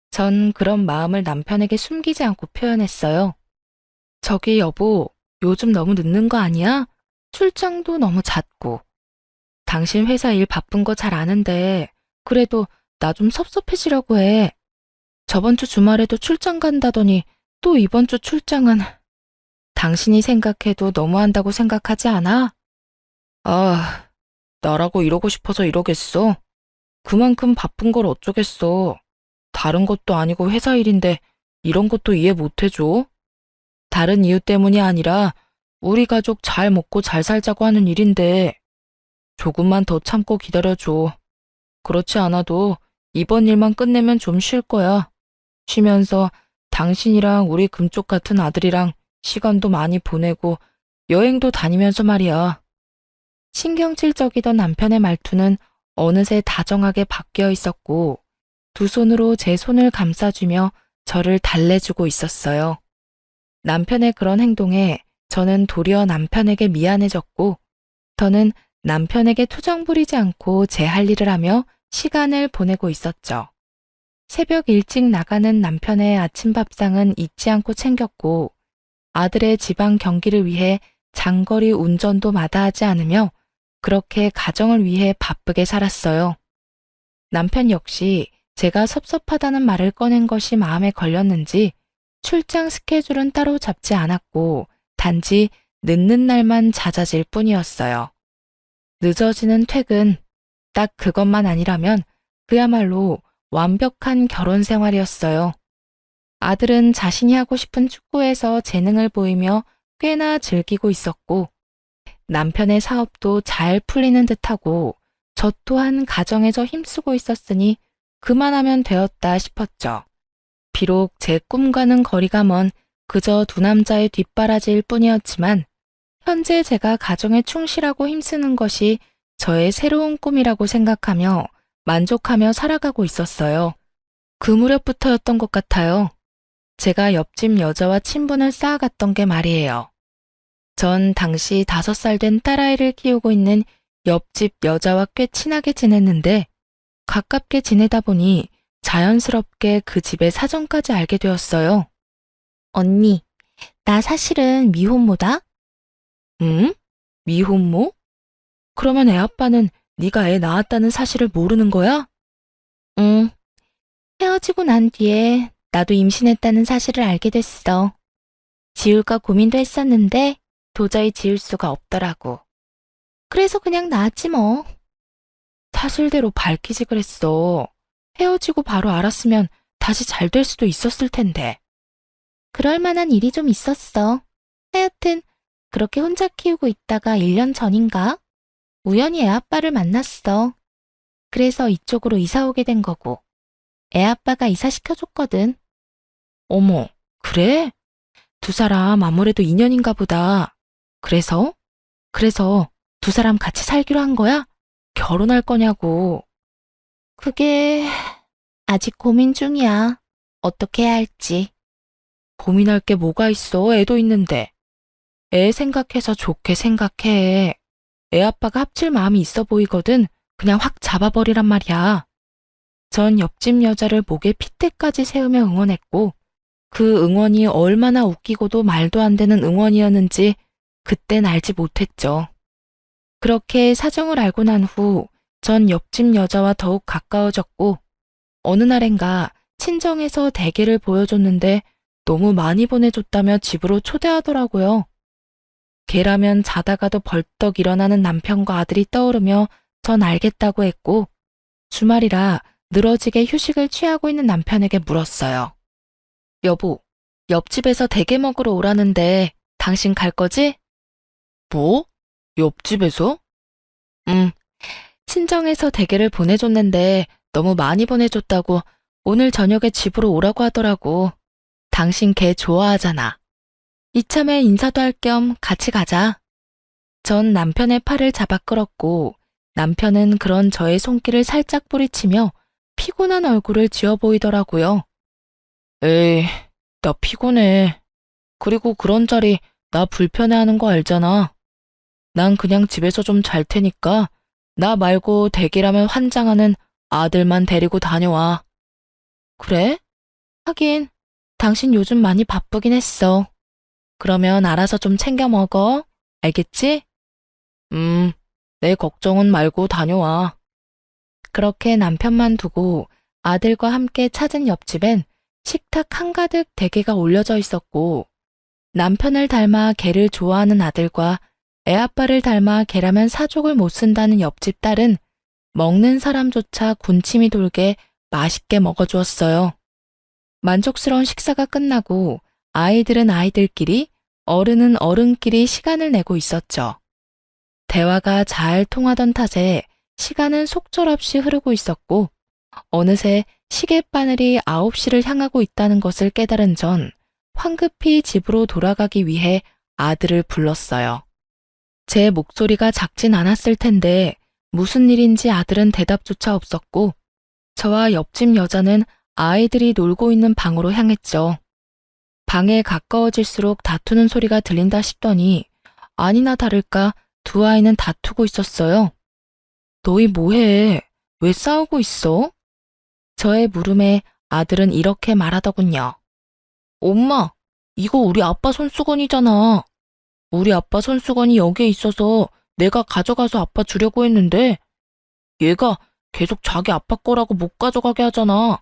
전 그런 마음을 남편에게 숨기지 않고 표현했어요. 저기 여보, 요즘 너무 늦는 거 아니야? 출장도 너무 잦고. 당신 회사 일 바쁜 거 잘 아는데 그래도 나 좀 섭섭해지려고 해. 저번 주 주말에도 출장 간다더니 또 이번 주 출장은 당신이 생각해도 너무한다고 생각하지 않아? 아, 나라고 이러고 싶어서 이러겠어. 그만큼 바쁜 걸 어쩌겠어. 다른 것도 아니고 회사 일인데 이런 것도 이해 못 해줘? 다른 이유 때문이 아니라 우리 가족 잘 먹고 잘 살자고 하는 일인데 조금만 더 참고 기다려줘. 그렇지 않아도 이번 일만 끝내면 좀 쉴 거야. 쉬면서 당신이랑 우리 금쪽 같은 아들이랑 시간도 많이 보내고 여행도 다니면서 말이야. 신경질적이던 남편의 말투는 어느새 다정하게 바뀌어 있었고, 두 손으로 제 손을 감싸주며 저를 달래주고 있었어요. 남편의 그런 행동에 저는 도리어 남편에게 미안해졌고, 더는 남편에게 투정 부리지 않고 제 할 일을 하며 시간을 보내고 있었죠. 새벽 일찍 나가는 남편의 아침밥상은 잊지 않고 챙겼고, 아들의 지방 경기를 위해 장거리 운전도 마다하지 않으며 그렇게 가정을 위해 바쁘게 살았어요. 남편 역시 제가 섭섭하다는 말을 꺼낸 것이 마음에 걸렸는지 출장 스케줄은 따로 잡지 않았고 단지 늦는 날만 잦아질 뿐이었어요. 늦어지는 퇴근, 딱 그것만 아니라면 그야말로 완벽한 결혼 생활이었어요. 아들은 자신이 하고 싶은 축구에서 재능을 보이며 꽤나 즐기고 있었고, 남편의 사업도 잘 풀리는 듯하고 저 또한 가정에서 힘쓰고 있었으니 그만하면 되었다 싶었죠. 비록 제 꿈과는 거리가 먼 그저 두 남자의 뒷바라지일 뿐이었지만 현재 제가 가정에 충실하고 힘쓰는 것이 저의 새로운 꿈이라고 생각하며 만족하며 살아가고 있었어요. 그 무렵부터였던 것 같아요. 제가 옆집 여자와 친분을 쌓아갔던 게 말이에요. 전 당시 5살 된 딸아이를 키우고 있는 옆집 여자와 꽤 친하게 지냈는데 가깝게 지내다 보니 자연스럽게 그 집의 사정까지 알게 되었어요. 언니, 나 사실은 미혼모다? 응? 미혼모? 그러면 애 아빠는 네가 애 낳았다는 사실을 모르는 거야? 응. 헤어지고 난 뒤에 나도 임신했다는 사실을 알게 됐어. 지울까 고민도 했었는데 도저히 지울 수가 없더라고. 그래서 그냥 낳았지 뭐. 사실대로 밝히지 그랬어. 헤어지고 바로 알았으면 다시 잘 될 수도 있었을 텐데. 그럴 만한 일이 좀 있었어. 하여튼 그렇게 혼자 키우고 있다가 1년 전인가? 우연히 애아빠를 만났어. 그래서 이쪽으로 이사 오게 된 거고. 애아빠가 이사시켜줬거든. 어머, 그래? 두 사람 아무래도 인연인가 보다. 그래서 두 사람 같이 살기로 한 거야? 결혼할 거냐고. 그게 아직 고민 중이야. 어떻게 해야 할지. 고민할 게 뭐가 있어? 애도 있는데. 애 생각해서 좋게 생각해. 애 아빠가 합칠 마음이 있어 보이거든. 그냥 확 잡아버리란 말이야. 전 옆집 여자를 목에 핏대까지 세우며 응원했고 그 응원이 얼마나 웃기고도 말도 안 되는 응원이었는지 그땐 알지 못했죠. 그렇게 사정을 알고 난 후 전 옆집 여자와 더욱 가까워졌고 어느 날엔가 친정에서 대게를 보여줬는데 너무 많이 보내줬다며 집으로 초대하더라고요. 걔라면 자다가도 벌떡 일어나는 남편과 아들이 떠오르며 전 알겠다고 했고 주말이라 늘어지게 휴식을 취하고 있는 남편에게 물었어요. 여보, 옆집에서 대게 먹으러 오라는데 당신 갈 거지? 뭐? 옆집에서? 친정에서 대게를 보내줬는데 너무 많이 보내줬다고 오늘 저녁에 집으로 오라고 하더라고. 당신 걔 좋아하잖아. 이참에 인사도 할 겸 같이 가자. 전 남편의 팔을 잡아 끌었고 남편은 그런 저의 손길을 살짝 뿌리치며 피곤한 얼굴을 지어 보이더라고요. 에이, 나 피곤해. 그리고 그런 자리 나 불편해하는 거 알잖아. 난 그냥 집에서 좀 잘 테니까 나 말고 대기라면 환장하는 아들만 데리고 다녀와. 그래? 하긴 당신 요즘 많이 바쁘긴 했어. 그러면 알아서 좀 챙겨 먹어. 알겠지? 내 걱정은 말고 다녀와. 그렇게 남편만 두고 아들과 함께 찾은 옆집엔 식탁 한가득 대게가 올려져 있었고 남편을 닮아 게를 좋아하는 아들과 애아빠를 닮아 게라면 사족을 못 쓴다는 옆집 딸은 먹는 사람조차 군침이 돌게 맛있게 먹어주었어요. 만족스러운 식사가 끝나고 아이들은 아이들끼리 어른은 어른끼리 시간을 내고 있었죠. 대화가 잘 통하던 탓에 시간은 속절없이 흐르고 있었고 어느새 시계바늘이 9시를 향하고 있다는 것을 깨달은 전 황급히 집으로 돌아가기 위해 아들을 불렀어요. 제 목소리가 작진 않았을 텐데 무슨 일인지 아들은 대답조차 없었고 저와 옆집 여자는 아이들이 놀고 있는 방으로 향했죠. 방에 가까워질수록 다투는 소리가 들린다 싶더니 아니나 다를까 두 아이는 다투고 있었어요. 너희 뭐해? 왜 싸우고 있어? 저의 물음에 아들은 이렇게 말하더군요. 엄마, 이거 우리 아빠 손수건이잖아. 우리 아빠 손수건이 여기에 있어서 내가 가져가서 아빠 주려고 했는데 얘가 계속 자기 아빠 거라고 못 가져가게 하잖아.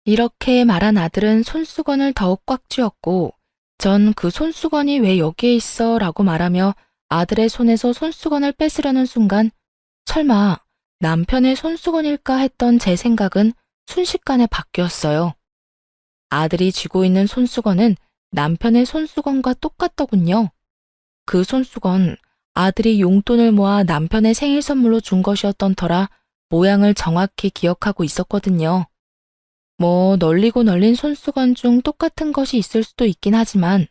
이렇게 말한 아들은 손수건을 더욱 꽉 쥐었고 전 그 손수건이 왜 여기에 있어? 라고 말하며 아들의 손에서 손수건을 뺏으려는 순간 설마 남편의 손수건일까 했던 제 생각은 순식간에 바뀌었어요. 아들이 쥐고 있는 손수건은 남편의 손수건과 똑같더군요. 그 손수건, 아들이 용돈을 모아 남편의 생일 선물로 준 것이었던 터라 모양을 정확히 기억하고 있었거든요. 뭐 널리고 널린 손수건 중 똑같은 것이 있을 수도 있긴 하지만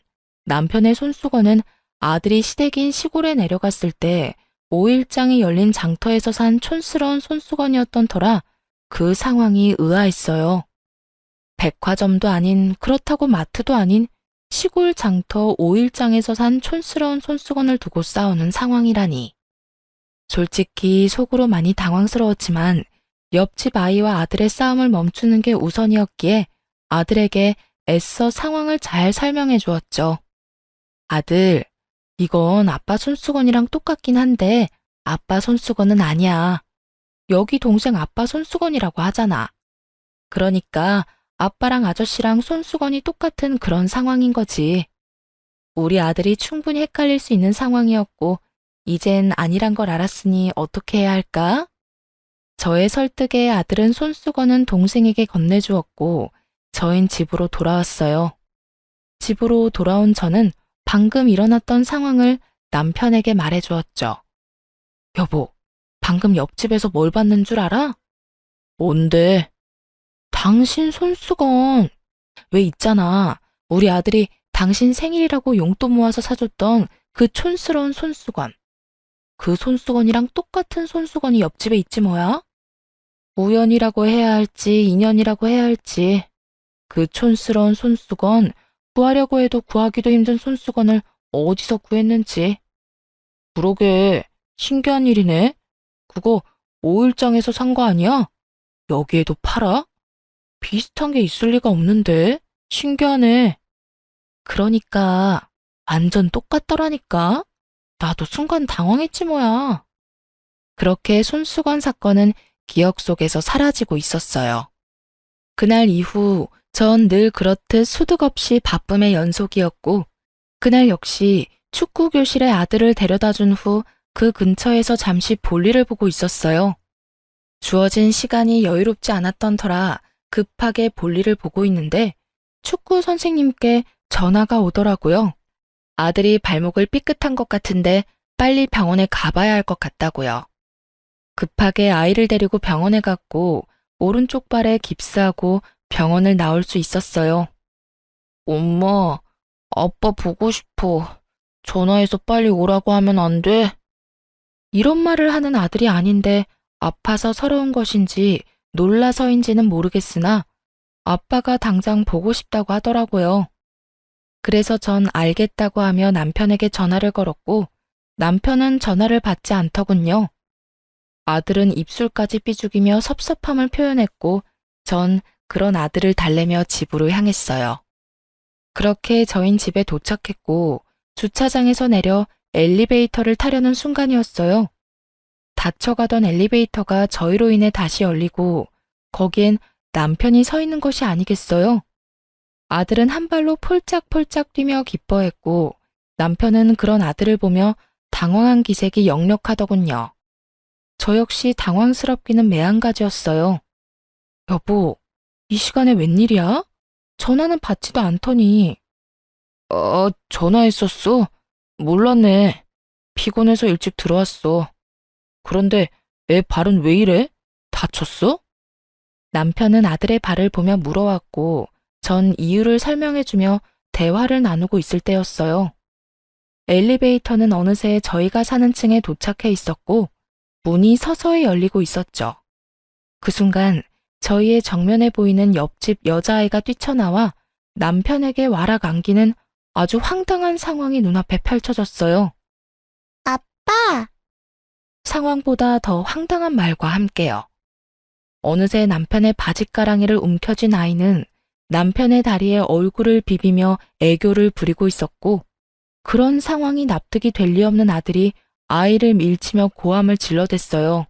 남편의 손수건은 아들이 시댁인 시골에 내려갔을 때 5일장이 열린 장터에서 산 촌스러운 손수건이었던 터라 그 상황이 의아했어요. 백화점도 아닌 그렇다고 마트도 아닌 시골 장터 5일장에서 산 촌스러운 손수건을 두고 싸우는 상황이라니. 솔직히 속으로 많이 당황스러웠지만 옆집 아이와 아들의 싸움을 멈추는 게 우선이었기에 아들에게 애써 상황을 잘 설명해 주었죠. 아들, 이건 아빠 손수건이랑 똑같긴 한데 아빠 손수건은 아니야. 여기 동생 아빠 손수건이라고 하잖아. 그러니까 아빠랑 아저씨랑 손수건이 똑같은 그런 상황인 거지. 우리 아들이 충분히 헷갈릴 수 있는 상황이었고 이젠 아니란 걸 알았으니 어떻게 해야 할까? 저의 설득에 아들은 손수건은 동생에게 건네주었고 저흰 집으로 돌아왔어요. 집으로 돌아온 저는 방금 일어났던 상황을 남편에게 말해주었죠. 여보, 방금 옆집에서 뭘 봤는 줄 알아? 뭔데? 당신 손수건. 왜 있잖아. 우리 아들이 당신 생일이라고 용돈 모아서 사줬던 그 촌스러운 손수건. 그 손수건이랑 똑같은 손수건이 옆집에 있지 뭐야? 우연이라고 해야 할지 인연이라고 해야 할지 그 촌스러운 손수건 구하려고 해도 구하기도 힘든 손수건을 어디서 구했는지. 그러게 신기한 일이네. 그거 5일장에서 산 거 아니야? 여기에도 팔아? 비슷한 게 있을 리가 없는데. 신기하네. 그러니까 완전 똑같더라니까. 나도 순간 당황했지 뭐야. 그렇게 손수건 사건은 기억 속에서 사라지고 있었어요. 그날 이후 전 늘 그렇듯 소득 없이 바쁨의 연속이었고, 그날 역시 축구 교실에 아들을 데려다 준 후 그 근처에서 잠시 볼일을 보고 있었어요. 주어진 시간이 여유롭지 않았던 터라 급하게 볼일을 보고 있는데 축구 선생님께 전화가 오더라고요. 아들이 발목을 삐끗한 것 같은데 빨리 병원에 가봐야 할 것 같다고요. 급하게 아이를 데리고 병원에 갔고 오른쪽 발에 깁스하고 병원을 나올 수 있었어요. 엄마, 아빠 보고 싶어. 전화해서 빨리 오라고 하면 안 돼? 이런 말을 하는 아들이 아닌데 아파서 서러운 것인지 놀라서인지는 모르겠으나 아빠가 당장 보고 싶다고 하더라고요. 그래서 전 알겠다고 하며 남편에게 전화를 걸었고 남편은 전화를 받지 않더군요. 아들은 입술까지 삐죽이며 섭섭함을 표현했고 전 그런 아들을 달래며 집으로 향했어요. 그렇게 저흰 집에 도착했고 주차장에서 내려 엘리베이터를 타려는 순간이었어요. 닫혀가던 엘리베이터가 저희로 인해 다시 열리고 거기엔 남편이 서 있는 것이 아니겠어요? 아들은 한 발로 폴짝폴짝 뛰며 기뻐했고 남편은 그런 아들을 보며 당황한 기색이 역력하더군요. 저 역시 당황스럽기는 매한가지였어요. 여보, 이 시간에 웬일이야? 전화는 받지도 않더니. 전화했었어? 몰랐네. 피곤해서 일찍 들어왔어. 그런데 애 발은 왜 이래? 다쳤어? 남편은 아들의 발을 보며 물어왔고 전 이유를 설명해주며 대화를 나누고 있을 때였어요. 엘리베이터는 어느새 저희가 사는 층에 도착해 있었고 문이 서서히 열리고 있었죠. 그 순간 저희의 정면에 보이는 옆집 여자아이가 뛰쳐나와 남편에게 와락 안기는 아주 황당한 상황이 눈앞에 펼쳐졌어요. 아빠! 상황보다 더 황당한 말과 함께요. 어느새 남편의 바짓가랑이를 움켜쥔 아이는 남편의 다리에 얼굴을 비비며 애교를 부리고 있었고 그런 상황이 납득이 될 리 없는 아들이 아이를 밀치며 고함을 질러댔어요.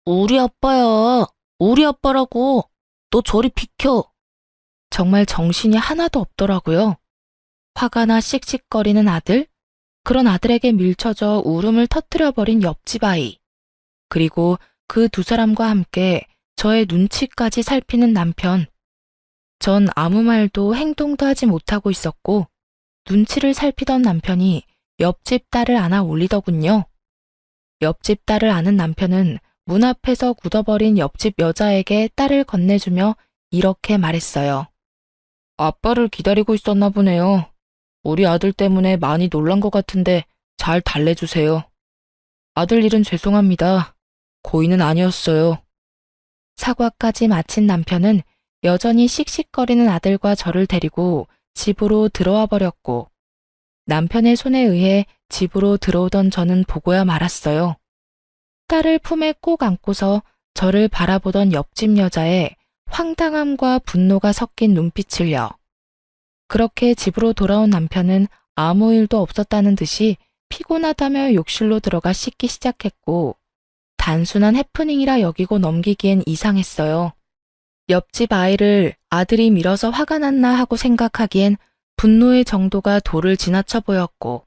우리 아빠야. 우리 아빠라고. 너 저리 비켜. 정말 정신이 하나도 없더라고요. 화가 나 씩씩거리는 아들, 그런 아들에게 밀쳐져 울음을 터뜨려버린 옆집 아이, 그리고 그 두 사람과 함께 저의 눈치까지 살피는 남편. 전 아무 말도 행동도 하지 못하고 있었고 눈치를 살피던 남편이 옆집 딸을 안아 올리더군요. 옆집 딸을 안은 남편은 문 앞에서 굳어버린 옆집 여자에게 딸을 건네주며 이렇게 말했어요. 아빠를 기다리고 있었나 보네요. 우리 아들 때문에 많이 놀란 것 같은데 잘 달래주세요. 아들 일은 죄송합니다. 고의는 아니었어요. 사과까지 마친 남편은 여전히 씩씩거리는 아들과 저를 데리고 집으로 들어와 버렸고 남편의 손에 의해 집으로 들어오던 저는 보고야 말았어요. 딸을 품에 꼭 안고서 저를 바라보던 옆집 여자의 황당함과 분노가 섞인 눈빛을요. 그렇게 집으로 돌아온 남편은 아무 일도 없었다는 듯이 피곤하다며 욕실로 들어가 씻기 시작했고 단순한 해프닝이라 여기고 넘기기엔 이상했어요. 옆집 아이를 아들이 밀어서 화가 났나 하고 생각하기엔 분노의 정도가 도를 지나쳐 보였고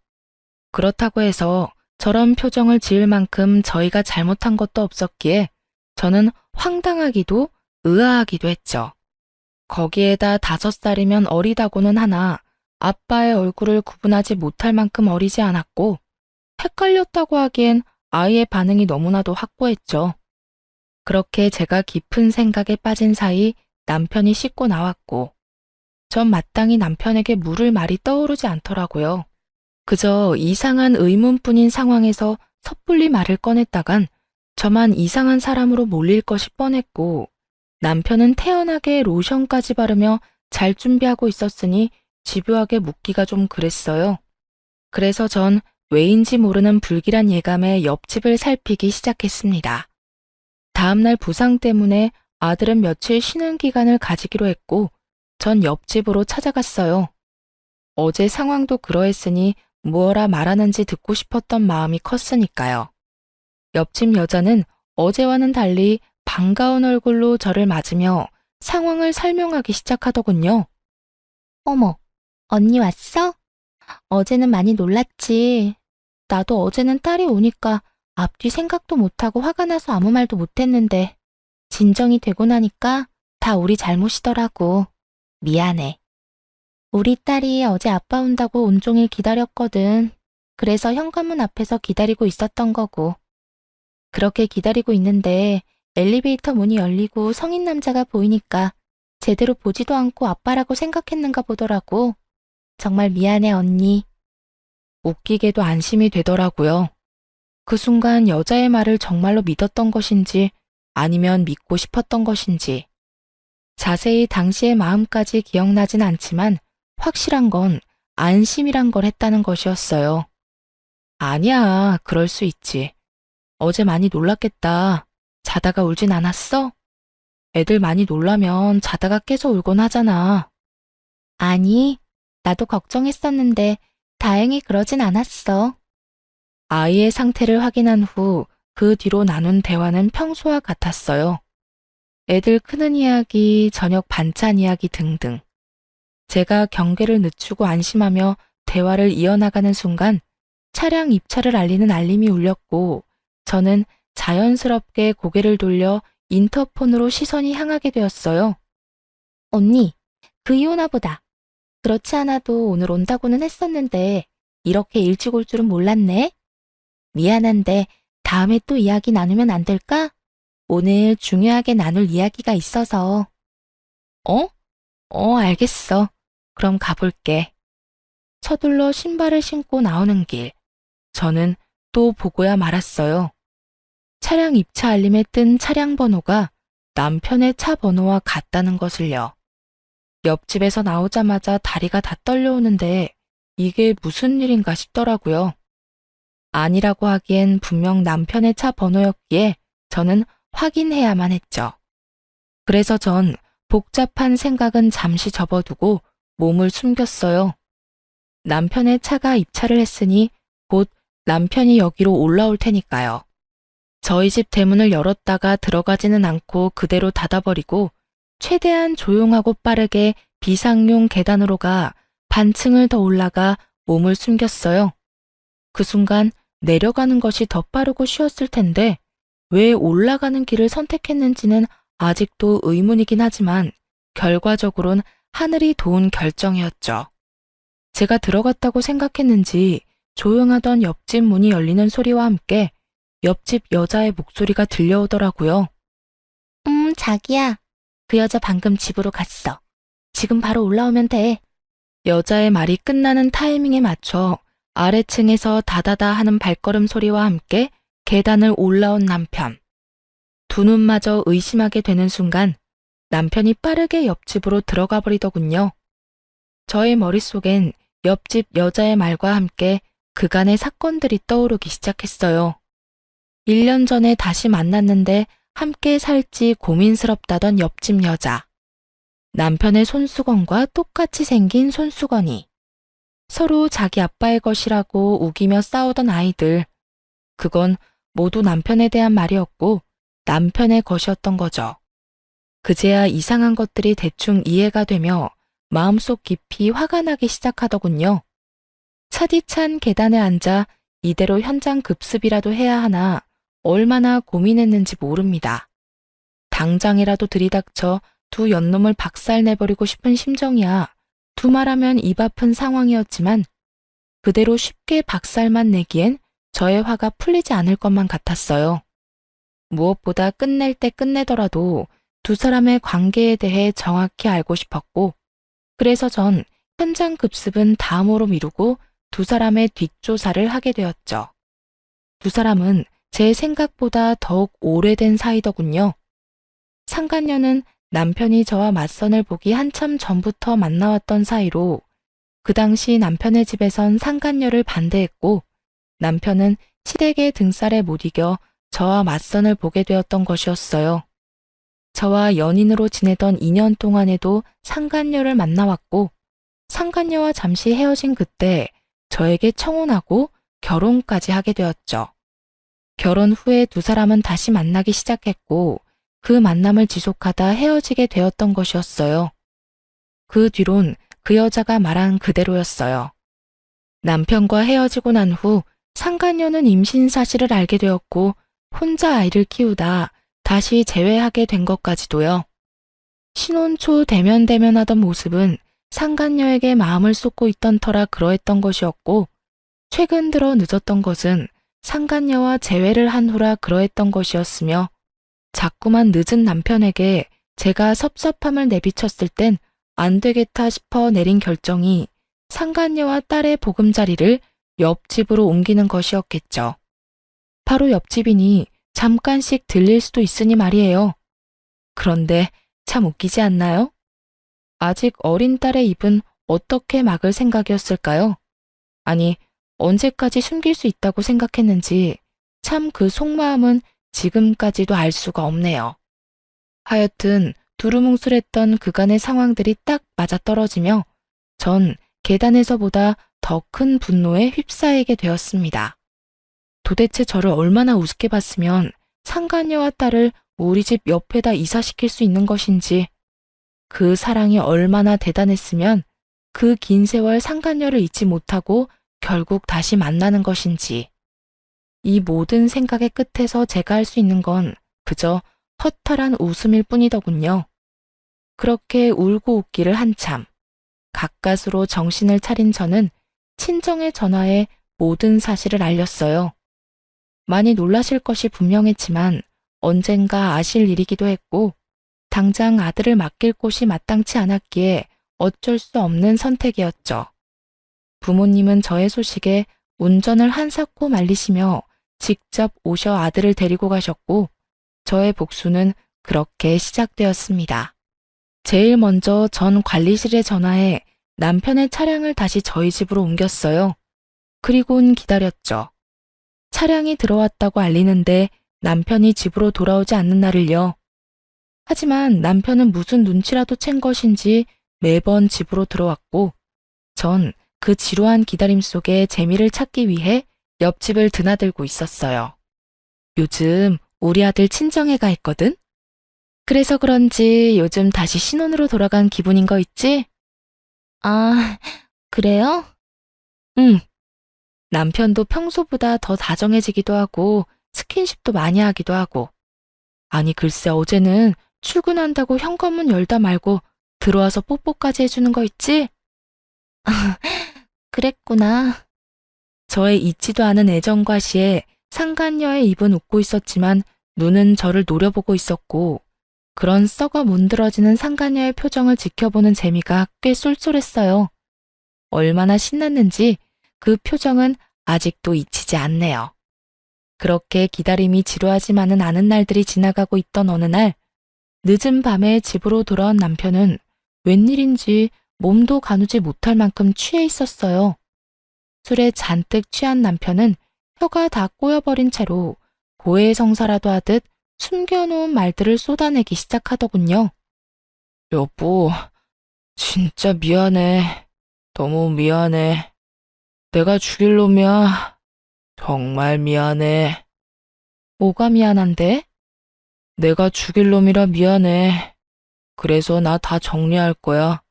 그렇다고 해서 저런 표정을 지을 만큼 저희가 잘못한 것도 없었기에 저는 황당하기도 의아하기도 했죠. 거기에다 5살이면 어리다고는 하나 아빠의 얼굴을 구분하지 못할 만큼 어리지 않았고 헷갈렸다고 하기엔 아이의 반응이 너무나도 확고했죠. 그렇게 제가 깊은 생각에 빠진 사이 남편이 씻고 나왔고 전 마땅히 남편에게 물을 말이 떠오르지 않더라고요. 그저 이상한 의문뿐인 상황에서 섣불리 말을 꺼냈다간 저만 이상한 사람으로 몰릴 것이 뻔했고 남편은 태연하게 로션까지 바르며 잘 준비하고 있었으니 집요하게 묻기가 좀 그랬어요. 그래서 전 왜인지 모르는 불길한 예감에 옆집을 살피기 시작했습니다. 다음날 부상 때문에 아들은 며칠 쉬는 기간을 가지기로 했고 전 옆집으로 찾아갔어요. 어제 상황도 그러했으니 무엇라 말하는지 듣고 싶었던 마음이 컸으니까요. 옆집 여자는 어제와는 달리 반가운 얼굴로 저를 맞으며 상황을 설명하기 시작하더군요. 어머, 언니 왔어? 어제는 많이 놀랐지. 나도 어제는 딸이 오니까 앞뒤 생각도 못하고 화가 나서 아무 말도 못했는데 진정이 되고 나니까 다 우리 잘못이더라고. 미안해. 우리 딸이 어제 아빠 온다고 온종일 기다렸거든. 그래서 현관문 앞에서 기다리고 있었던 거고. 그렇게 기다리고 있는데 엘리베이터 문이 열리고 성인 남자가 보이니까 제대로 보지도 않고 아빠라고 생각했는가 보더라고. 정말 미안해, 언니. 웃기게도 안심이 되더라고요. 그 순간 여자의 말을 정말로 믿었던 것인지 아니면 믿고 싶었던 것인지. 자세히 당시의 마음까지 기억나진 않지만 확실한 건 안심이란 걸 했다는 것이었어요. 아니야, 그럴 수 있지. 어제 많이 놀랐겠다. 자다가 울진 않았어? 애들 많이 놀라면 자다가 깨서 울곤 하잖아. 아니, 나도 걱정했었는데 다행히 그러진 않았어. 아이의 상태를 확인한 후 그 뒤로 나눈 대화는 평소와 같았어요. 애들 크는 이야기, 저녁 반찬 이야기 등등. 제가 경계를 늦추고 안심하며 대화를 이어나가는 순간 차량 입차를 알리는 알림이 울렸고 저는 자연스럽게 고개를 돌려 인터폰으로 시선이 향하게 되었어요. 언니, 그이 오나 보다. 그렇지 않아도 오늘 온다고는 했었는데 이렇게 일찍 올 줄은 몰랐네. 미안한데 다음에 또 이야기 나누면 안 될까? 오늘 중요하게 나눌 이야기가 있어서. 알겠어. 그럼 가볼게. 서둘러 신발을 신고 나오는 길. 저는 또 보고야 말았어요. 차량 입차 알림에 뜬 차량 번호가 남편의 차 번호와 같다는 것을요. 옆집에서 나오자마자 다리가 다 떨려오는데 이게 무슨 일인가 싶더라고요. 아니라고 하기엔 분명 남편의 차 번호였기에 저는 확인해야만 했죠. 그래서 전 복잡한 생각은 잠시 접어두고 몸을 숨겼어요. 남편의 차가 입차를 했으니 곧 남편이 여기로 올라올 테니까요. 저희 집 대문을 열었다가 들어가지는 않고 그대로 닫아버리고 최대한 조용하고 빠르게 비상용 계단으로 가 반층을 더 올라가 몸을 숨겼어요. 그 순간 내려가는 것이 더 빠르고 쉬웠을 텐데 왜 올라가는 길을 선택했는지는 아직도 의문이긴 하지만 결과적으론 하늘이 도운 결정이었죠. 제가 들어갔다고 생각했는지 조용하던 옆집 문이 열리는 소리와 함께 옆집 여자의 목소리가 들려오더라고요. 자기야. 그 여자 방금 집으로 갔어. 지금 바로 올라오면 돼. 여자의 말이 끝나는 타이밍에 맞춰 아래층에서 다다다 하는 발걸음 소리와 함께 계단을 올라온 남편. 두 눈마저 의심하게 되는 순간 남편이 빠르게 옆집으로 들어가 버리더군요. 저의 머릿속엔 옆집 여자의 말과 함께 그간의 사건들이 떠오르기 시작했어요. 1년 전에 다시 만났는데 함께 살지 고민스럽다던 옆집 여자. 남편의 손수건과 똑같이 생긴 손수건이. 서로 자기 아빠의 것이라고 우기며 싸우던 아이들. 그건 모두 남편에 대한 말이었고 남편의 것이었던 거죠. 그제야 이상한 것들이 대충 이해가 되며 마음속 깊이 화가 나기 시작하더군요. 차디찬 계단에 앉아 이대로 현장 급습이라도 해야 하나 얼마나 고민했는지 모릅니다. 당장이라도 들이닥쳐 두 연놈을 박살내버리고 싶은 심정이야 두말하면 입 아픈 상황이었지만 그대로 쉽게 박살만 내기엔 저의 화가 풀리지 않을 것만 같았어요. 무엇보다 끝낼 때 끝내더라도 두 사람의 관계에 대해 정확히 알고 싶었고, 그래서 전 현장 급습은 다음으로 미루고 두 사람의 뒷조사를 하게 되었죠. 두 사람은 제 생각보다 더욱 오래된 사이더군요. 상간녀는 남편이 저와 맞선을 보기 한참 전부터 만나왔던 사이로 그 당시 남편의 집에선 상간녀를 반대했고 남편은 시댁의 등살에 못 이겨 저와 맞선을 보게 되었던 것이었어요. 저와 연인으로 지내던 2년 동안에도 상간녀를 만나왔고 상간녀와 잠시 헤어진 그때 저에게 청혼하고 결혼까지 하게 되었죠. 결혼 후에 두 사람은 다시 만나기 시작했고 그 만남을 지속하다 헤어지게 되었던 것이었어요. 그 뒤론 그 여자가 말한 그대로였어요. 남편과 헤어지고 난 후 상간녀는 임신 사실을 알게 되었고 혼자 아이를 키우다 다시 재회하게 된 것까지도요. 신혼 초 대면대면하던 모습은 상간녀에게 마음을 쏟고 있던 터라 그러했던 것이었고 최근 들어 늦었던 것은 상간녀와 재회를 한 후라 그러했던 것이었으며 자꾸만 늦은 남편에게 제가 섭섭함을 내비쳤을 땐 안 되겠다 싶어 내린 결정이 상간녀와 딸의 보금자리를 옆집으로 옮기는 것이었겠죠. 바로 옆집이니 잠깐씩 들릴 수도 있으니 말이에요. 그런데 참 웃기지 않나요? 아직 어린 딸의 입은 어떻게 막을 생각이었을까요? 아니, 언제까지 숨길 수 있다고 생각했는지 참 그 속마음은 지금까지도 알 수가 없네요. 하여튼 두루뭉술했던 그간의 상황들이 딱 맞아떨어지며 전 계단에서보다 더 큰 분노에 휩싸이게 되었습니다. 도대체 저를 얼마나 우습게 봤으면 상간녀와 딸을 우리 집 옆에다 이사시킬 수 있는 것인지, 그 사랑이 얼마나 대단했으면 그 긴 세월 상간녀를 잊지 못하고 결국 다시 만나는 것인지. 이 모든 생각의 끝에서 제가 할 수 있는 건 그저 허탈한 웃음일 뿐이더군요. 그렇게 울고 웃기를 한참, 가까스로 정신을 차린 저는 친정의 전화에 모든 사실을 알렸어요. 많이 놀라실 것이 분명했지만 언젠가 아실 일이기도 했고 당장 아들을 맡길 곳이 마땅치 않았기에 어쩔 수 없는 선택이었죠. 부모님은 저의 소식에 운전을 한사코 말리시며 직접 오셔 아들을 데리고 가셨고 저의 복수는 그렇게 시작되었습니다. 제일 먼저 전 관리실에 전화해 남편의 차량을 다시 저희 집으로 옮겼어요. 그리고는 기다렸죠. 차량이 들어왔다고 알리는데 남편이 집으로 돌아오지 않는 날을요. 하지만 남편은 무슨 눈치라도 챈 것인지 매번 집으로 들어왔고 전 그 지루한 기다림 속에 재미를 찾기 위해 옆집을 드나들고 있었어요. 요즘 우리 아들 친정에 가 있거든? 그래서 그런지 요즘 다시 신혼으로 돌아간 기분인 거 있지? 아, 그래요? 응. 남편도 평소보다 더 다정해지기도 하고 스킨십도 많이 하기도 하고. 아니 글쎄 어제는 출근한다고 현관문 열다 말고 들어와서 뽀뽀까지 해주는 거 있지? 그랬구나. 저의 잊지도 않은 애정과 시에 상간녀의 입은 웃고 있었지만 눈은 저를 노려보고 있었고 그런 썩어 문드러지는 상간녀의 표정을 지켜보는 재미가 꽤 쏠쏠했어요. 얼마나 신났는지 그 표정은 아직도 잊히지 않네요. 그렇게 기다림이 지루하지만은 않은 날들이 지나가고 있던 어느 날 늦은 밤에 집으로 돌아온 남편은 웬일인지 몸도 가누지 못할 만큼 취해 있었어요. 술에 잔뜩 취한 남편은 혀가 다 꼬여버린 채로 고해성사라도 하듯 숨겨놓은 말들을 쏟아내기 시작하더군요. 여보, 진짜 미안해. 너무 미안해. 내가 죽일 놈이야. 정말 미안해. 뭐가 미안한데? 내가 죽일 놈이라 미안해. 그래서 나 다 정리할 거야.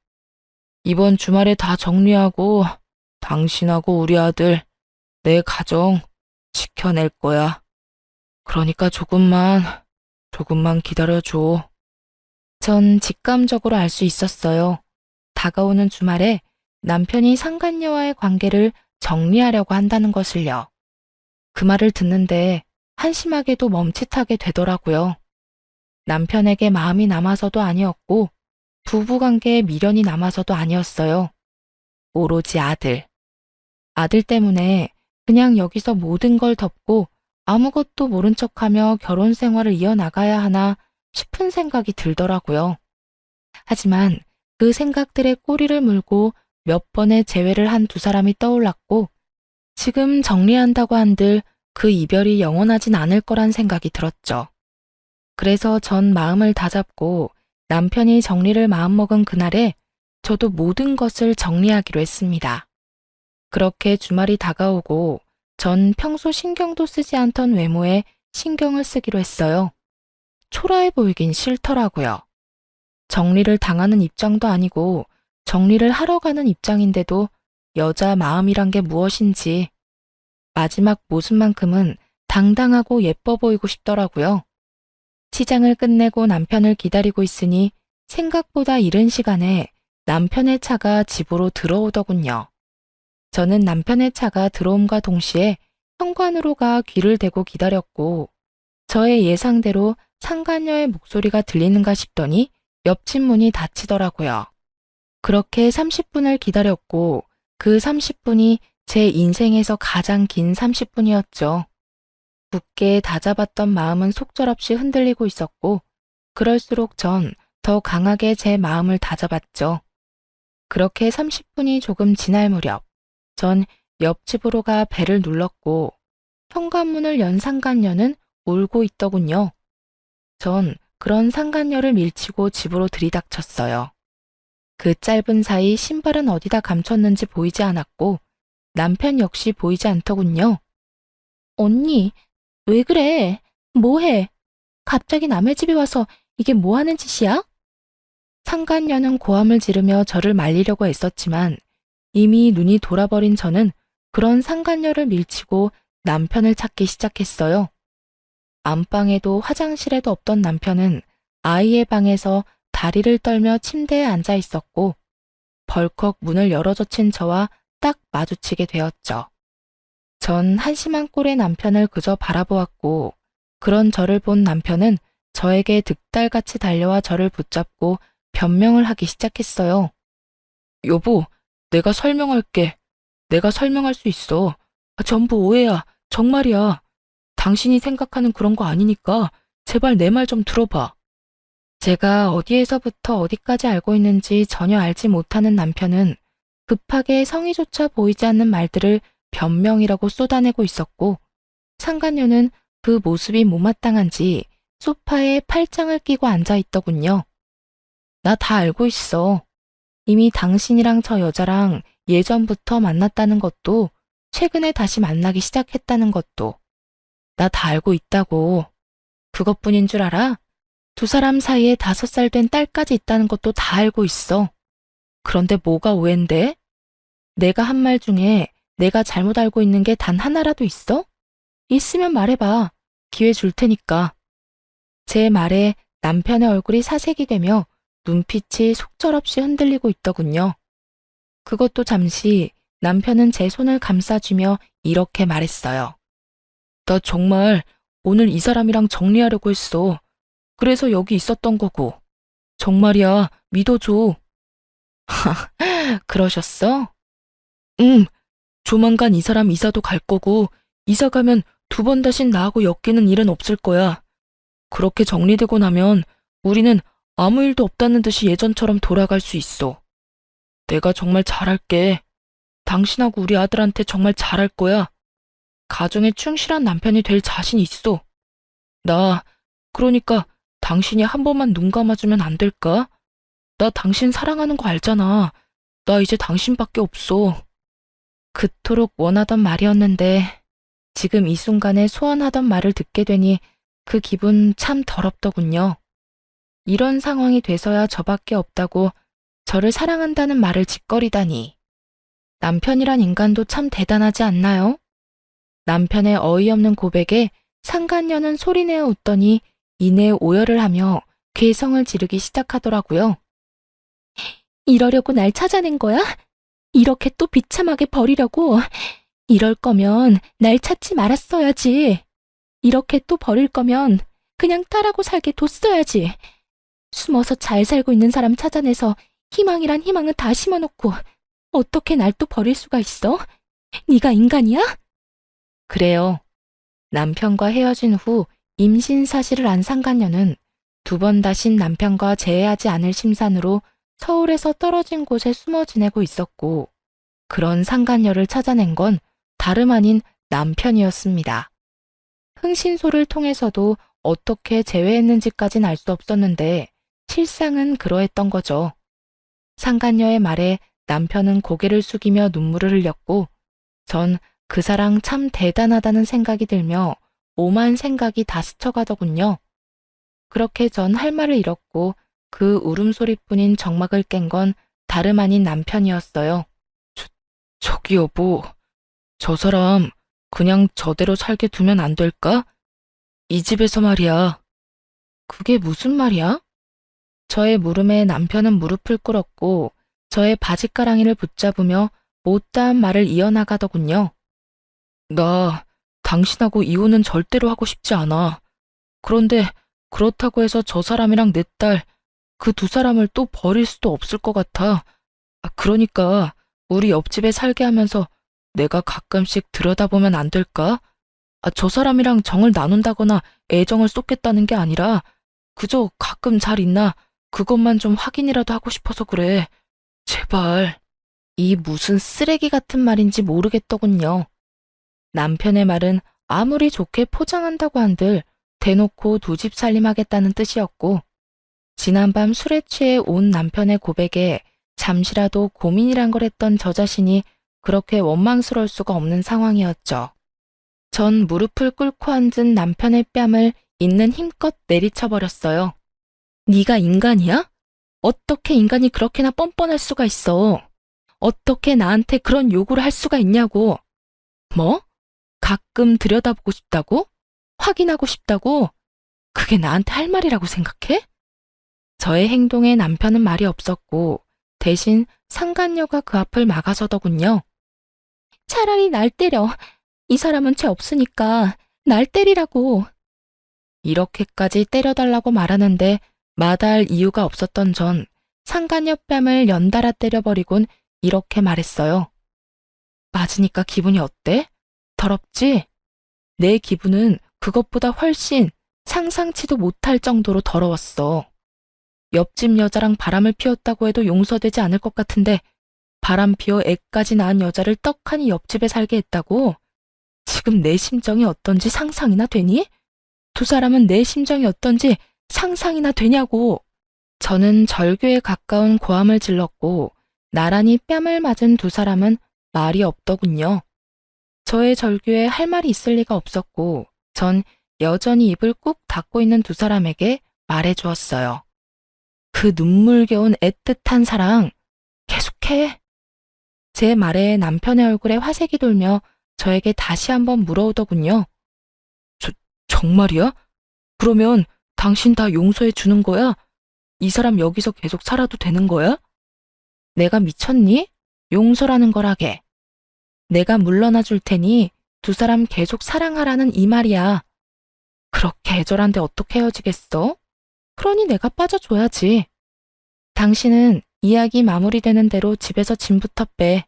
이번 주말에 다 정리하고 당신하고 우리 아들, 내 가정 지켜낼 거야. 그러니까 조금만 기다려줘. 전 직감적으로 알 수 있었어요. 다가오는 주말에 남편이 상간녀와의 관계를 정리하려고 한다는 것을요. 그 말을 듣는데 한심하게도 멈칫하게 되더라고요. 남편에게 마음이 남아서도 아니었고 부부관계에 미련이 남아서도 아니었어요. 오로지 아들. 아들 때문에 그냥 여기서 모든 걸 덮고 아무것도 모른 척하며 결혼 생활을 이어나가야 하나 싶은 생각이 들더라고요. 하지만 그 생각들의 꼬리를 물고 몇 번의 재회를 한 두 사람이 떠올랐고 지금 정리한다고 한들 그 이별이 영원하진 않을 거란 생각이 들었죠. 그래서 전 마음을 다잡고 남편이 정리를 마음먹은 그날에 저도 모든 것을 정리하기로 했습니다. 그렇게 주말이 다가오고 전 평소 신경도 쓰지 않던 외모에 신경을 쓰기로 했어요. 초라해 보이긴 싫더라고요. 정리를 당하는 입장도 아니고 정리를 하러 가는 입장인데도 여자 마음이란 게 무엇인지 마지막 모습만큼은 당당하고 예뻐 보이고 싶더라고요. 치장을 끝내고 남편을 기다리고 있으니 생각보다 이른 시간에 남편의 차가 집으로 들어오더군요. 저는 남편의 차가 들어옴과 동시에 현관으로 가 귀를 대고 기다렸고 저의 예상대로 상간녀의 목소리가 들리는가 싶더니 옆집 문이 닫히더라고요. 그렇게 30분을 기다렸고 그 30분이 제 인생에서 가장 긴 30분이었죠. 굳게 다잡았던 마음은 속절없이 흔들리고 있었고 그럴수록 전 더 강하게 제 마음을 다잡았죠. 그렇게 30분이 조금 지날 무렵 전 옆집으로 가 벨을 눌렀고 현관문을 연 상간녀는 울고 있더군요. 전 그런 상간녀를 밀치고 집으로 들이닥쳤어요. 그 짧은 사이 신발은 어디다 감췄는지 보이지 않았고 남편 역시 보이지 않더군요. 언니, 왜 그래? 뭐해? 갑자기 남의 집에 와서 이게 뭐 하는 짓이야? 상간녀는 고함을 지르며 저를 말리려고 애썼지만 이미 눈이 돌아버린 저는 그런 상간녀를 밀치고 남편을 찾기 시작했어요. 안방에도 화장실에도 없던 남편은 아이의 방에서 다리를 떨며 침대에 앉아 있었고 벌컥 문을 열어젖힌 저와 딱 마주치게 되었죠. 전 한심한 꼴의 남편을 그저 바라보았고 그런 저를 본 남편은 저에게 득달같이 달려와 저를 붙잡고 변명을 하기 시작했어요. 여보, 내가 설명할게. 내가 설명할 수 있어. 전부 오해야. 정말이야. 당신이 생각하는 그런 거 아니니까 제발 내 말 좀 들어봐. 제가 어디에서부터 어디까지 알고 있는지 전혀 알지 못하는 남편은 급하게 성의조차 보이지 않는 말들을 변명이라고 쏟아내고 있었고 상간녀는 그 모습이 못마땅한지 소파에 팔짱을 끼고 앉아 있더군요. 나 다 알고 있어. 이미 당신이랑 저 여자랑 예전부터 만났다는 것도 최근에 다시 만나기 시작했다는 것도 나 다 알고 있다고. 그것뿐인 줄 알아? 두 사람 사이에 5살 된 딸까지 있다는 것도 다 알고 있어. 그런데 뭐가 오해인데? 내가 한 말 중에 내가 잘못 알고 있는 게 단 하나라도 있어? 있으면 말해봐. 기회 줄 테니까. 제 말에 남편의 얼굴이 사색이 되며 눈빛이 속절없이 흔들리고 있더군요. 그것도 잠시 남편은 제 손을 감싸주며 이렇게 말했어요. 나 정말 오늘 이 사람이랑 정리하려고 했어. 그래서 여기 있었던 거고. 정말이야, 믿어줘. 그러셨어? 응, 조만간 이 사람 이사도 갈 거고 이사 가면 2번 다신 나하고 엮이는 일은 없을 거야. 그렇게 정리되고 나면 우리는 아무 일도 없다는 듯이 예전처럼 돌아갈 수 있어. 내가 정말 잘할게. 당신하고 우리 아들한테 정말 잘할 거야. 가정에 충실한 남편이 될 자신 있어. 그러니까 당신이 한 번만 눈 감아주면 안 될까? 나 당신 사랑하는 거 알잖아. 나 이제 당신밖에 없어. 그토록 원하던 말이었는데 지금 이 순간에 소원하던 말을 듣게 되니 그 기분 참 더럽더군요. 이런 상황이 돼서야 저밖에 없다고 저를 사랑한다는 말을 짓거리다니. 남편이란 인간도 참 대단하지 않나요? 남편의 어이없는 고백에 상간녀는 소리내어 웃더니 이내 오열을 하며 괴성을 지르기 시작하더라고요. 이러려고 날 찾아낸 거야? 이렇게 또 비참하게 버리려고? 이럴 거면 날 찾지 말았어야지. 이렇게 또 버릴 거면 그냥 딸하고 살게 뒀어야지. 숨어서 잘 살고 있는 사람 찾아내서 희망이란 희망은 다 심어놓고 어떻게 날 또 버릴 수가 있어? 네가 인간이야? 그래요. 남편과 헤어진 후 임신 사실을 안 상간녀는 2번 다신 남편과 재회하지 않을 심산으로 서울에서 떨어진 곳에 숨어 지내고 있었고, 그런 상간녀를 찾아낸 건 다름 아닌 남편이었습니다. 흥신소를 통해서도 어떻게 재회했는지까진 알 수 없었는데 실상은 그러했던 거죠. 상간녀의 말에 남편은 고개를 숙이며 눈물을 흘렸고, 전 그 사랑 참 대단하다는 생각이 들며 오만 생각이 다 스쳐가더군요. 그렇게 전 할 말을 잃었고 그 울음소리뿐인 정막을 깬 건 다름 아닌 남편이었어요. 저기 여보, 저 사람 그냥 저대로 살게 두면 안 될까? 이 집에서 말이야. 그게 무슨 말이야? 저의 물음에 남편은 무릎을 꿇었고 저의 바짓가랑이를 붙잡으며 못다한 말을 이어나가더군요. 나 당신하고 이혼은 절대로 하고 싶지 않아. 그런데 그렇다고 해서 저 사람이랑 내 딸, 그 2사람을 또 버릴 수도 없을 것 같아. 그러니까 우리 옆집에 살게 하면서 내가 가끔씩 들여다보면 안 될까? 저 사람이랑 정을 나눈다거나 애정을 쏟겠다는 게 아니라 그저 가끔 잘 있나 그것만 좀 확인이라도 하고 싶어서 그래. 제발. 이 무슨 쓰레기 같은 말인지 모르겠더군요. 남편의 말은 아무리 좋게 포장한다고 한들 대놓고 2집 살림하겠다는 뜻이었고, 지난밤 술에 취해 온 남편의 고백에 잠시라도 고민이란 걸 했던 저 자신이 그렇게 원망스러울 수가 없는 상황이었죠. 전 무릎을 꿇고 앉은 남편의 뺨을 있는 힘껏 내리쳐버렸어요. 네가 인간이야? 어떻게 인간이 그렇게나 뻔뻔할 수가 있어? 어떻게 나한테 그런 요구를 할 수가 있냐고. 뭐? 가끔 들여다보고 싶다고? 확인하고 싶다고? 그게 나한테 할 말이라고 생각해? 저의 행동에 남편은 말이 없었고 대신 상간녀가 그 앞을 막아서더군요. 차라리 날 때려. 이 사람은 죄 없으니까 날 때리라고. 이렇게까지 때려달라고 말하는데 마다할 이유가 없었던 전 상간녀 뺨을 연달아 때려버리곤 이렇게 말했어요. 맞으니까 기분이 어때? 더럽지? 내 기분은 그것보다 훨씬 상상치도 못할 정도로 더러웠어. 옆집 여자랑 바람을 피웠다고 해도 용서되지 않을 것 같은데 바람 피워 애까지 낳은 여자를 떡하니 옆집에 살게 했다고? 지금 내 심정이 어떤지 상상이나 되니? 2사람은 내 심정이 어떤지 상상이나 되냐고. 저는 절규에 가까운 고함을 질렀고 나란히 뺨을 맞은 2사람은 말이 없더군요. 저의 절규에 할 말이 있을 리가 없었고 전 여전히 입을 꾹 닫고 있는 2사람에게 말해주었어요. 그 눈물겨운 애틋한 사랑 계속해. 제 말에 남편의 얼굴에 화색이 돌며 저에게 다시 한번 물어오더군요. 정말이야? 그러면 당신 다 용서해 주는 거야? 이 사람 여기서 계속 살아도 되는 거야? 내가 미쳤니? 용서라는 거라게. 내가 물러나 줄 테니 2사람 계속 사랑하라는 이 말이야. 그렇게 애절한데 어떻게 헤어지겠어? 그러니 내가 빠져줘야지. 당신은 이야기 마무리되는 대로 집에서 짐부터 빼.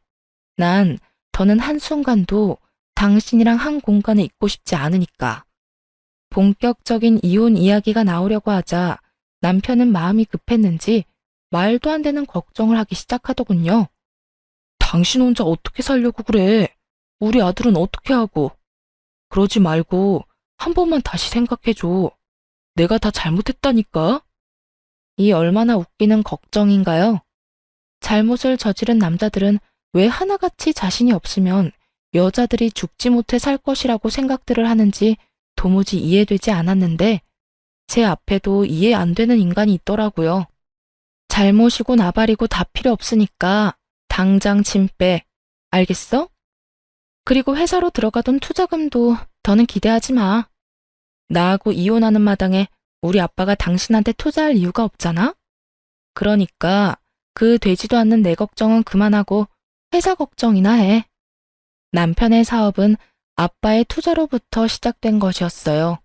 난 더는 한순간도 당신이랑 한 공간에 있고 싶지 않으니까. 본격적인 이혼 이야기가 나오려고 하자 남편은 마음이 급했는지 말도 안 되는 걱정을 하기 시작하더군요. 당신 혼자 어떻게 살려고 그래? 우리 아들은 어떻게 하고? 그러지 말고 한 번만 다시 생각해줘. 내가 다 잘못했다니까? 이 얼마나 웃기는 걱정인가요? 잘못을 저지른 남자들은 왜 하나같이 자신이 없으면 여자들이 죽지 못해 살 것이라고 생각들을 하는지 도무지 이해되지 않았는데 제 앞에도 이해 안 되는 인간이 있더라고요. 잘못이고 나발이고 다 필요 없으니까 당장 짐 빼. 알겠어? 그리고 회사로 들어가던 투자금도 더는 기대하지 마. 나하고 이혼하는 마당에 우리 아빠가 당신한테 투자할 이유가 없잖아? 그러니까 그 되지도 않는 내 걱정은 그만하고 회사 걱정이나 해. 남편의 사업은 아빠의 투자로부터 시작된 것이었어요.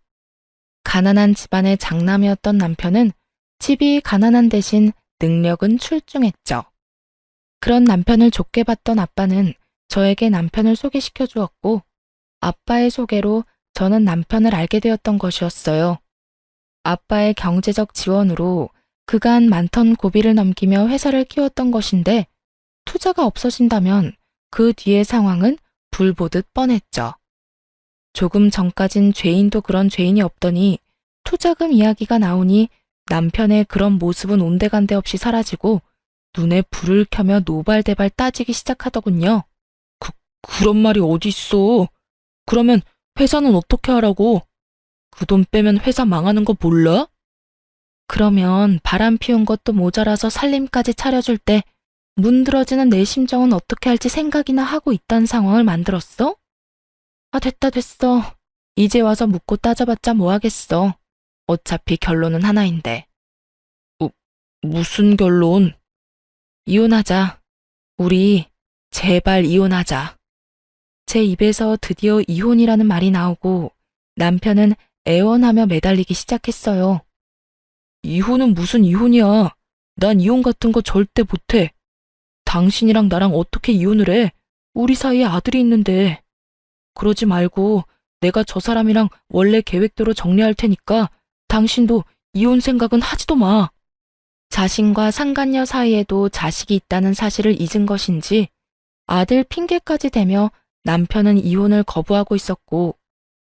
가난한 집안의 장남이었던 남편은 집이 가난한 대신 능력은 출중했죠. 그런 남편을 좋게 봤던 아빠는 저에게 남편을 소개시켜 주었고, 아빠의 소개로 저는 남편을 알게 되었던 것이었어요. 아빠의 경제적 지원으로 그간 많던 고비를 넘기며 회사를 키웠던 것인데, 투자가 없어진다면 그 뒤의 상황은 불보듯 뻔했죠. 조금 전까진 죄인도 그런 죄인이 없더니 투자금 이야기가 나오니 남편의 그런 모습은 온데간데 없이 사라지고 눈에 불을 켜며 노발대발 따지기 시작하더군요. 그런 말이 어딨어. 그러면 회사는 어떻게 하라고? 그 돈 빼면 회사 망하는 거 몰라? 그러면 바람 피운 것도 모자라서 살림까지 차려줄 때 문드러지는 내 심정은 어떻게 할지 생각이나 하고 있다는 상황을 만들었어? 아, 됐어. 이제 와서 묻고 따져봤자 뭐 하겠어. 어차피 결론은 하나인데. 무슨 결론? 이혼하자. 우리 제발 이혼하자. 제 입에서 드디어 이혼이라는 말이 나오고 남편은 애원하며 매달리기 시작했어요. 이혼은 무슨 이혼이야. 난 이혼 같은 거 절대 못해. 당신이랑 나랑 어떻게 이혼을 해? 우리 사이에 아들이 있는데. 그러지 말고 내가 저 사람이랑 원래 계획대로 정리할 테니까 당신도 이혼 생각은 하지도 마. 자신과 상간녀 사이에도 자식이 있다는 사실을 잊은 것인지 아들 핑계까지 대며 남편은 이혼을 거부하고 있었고,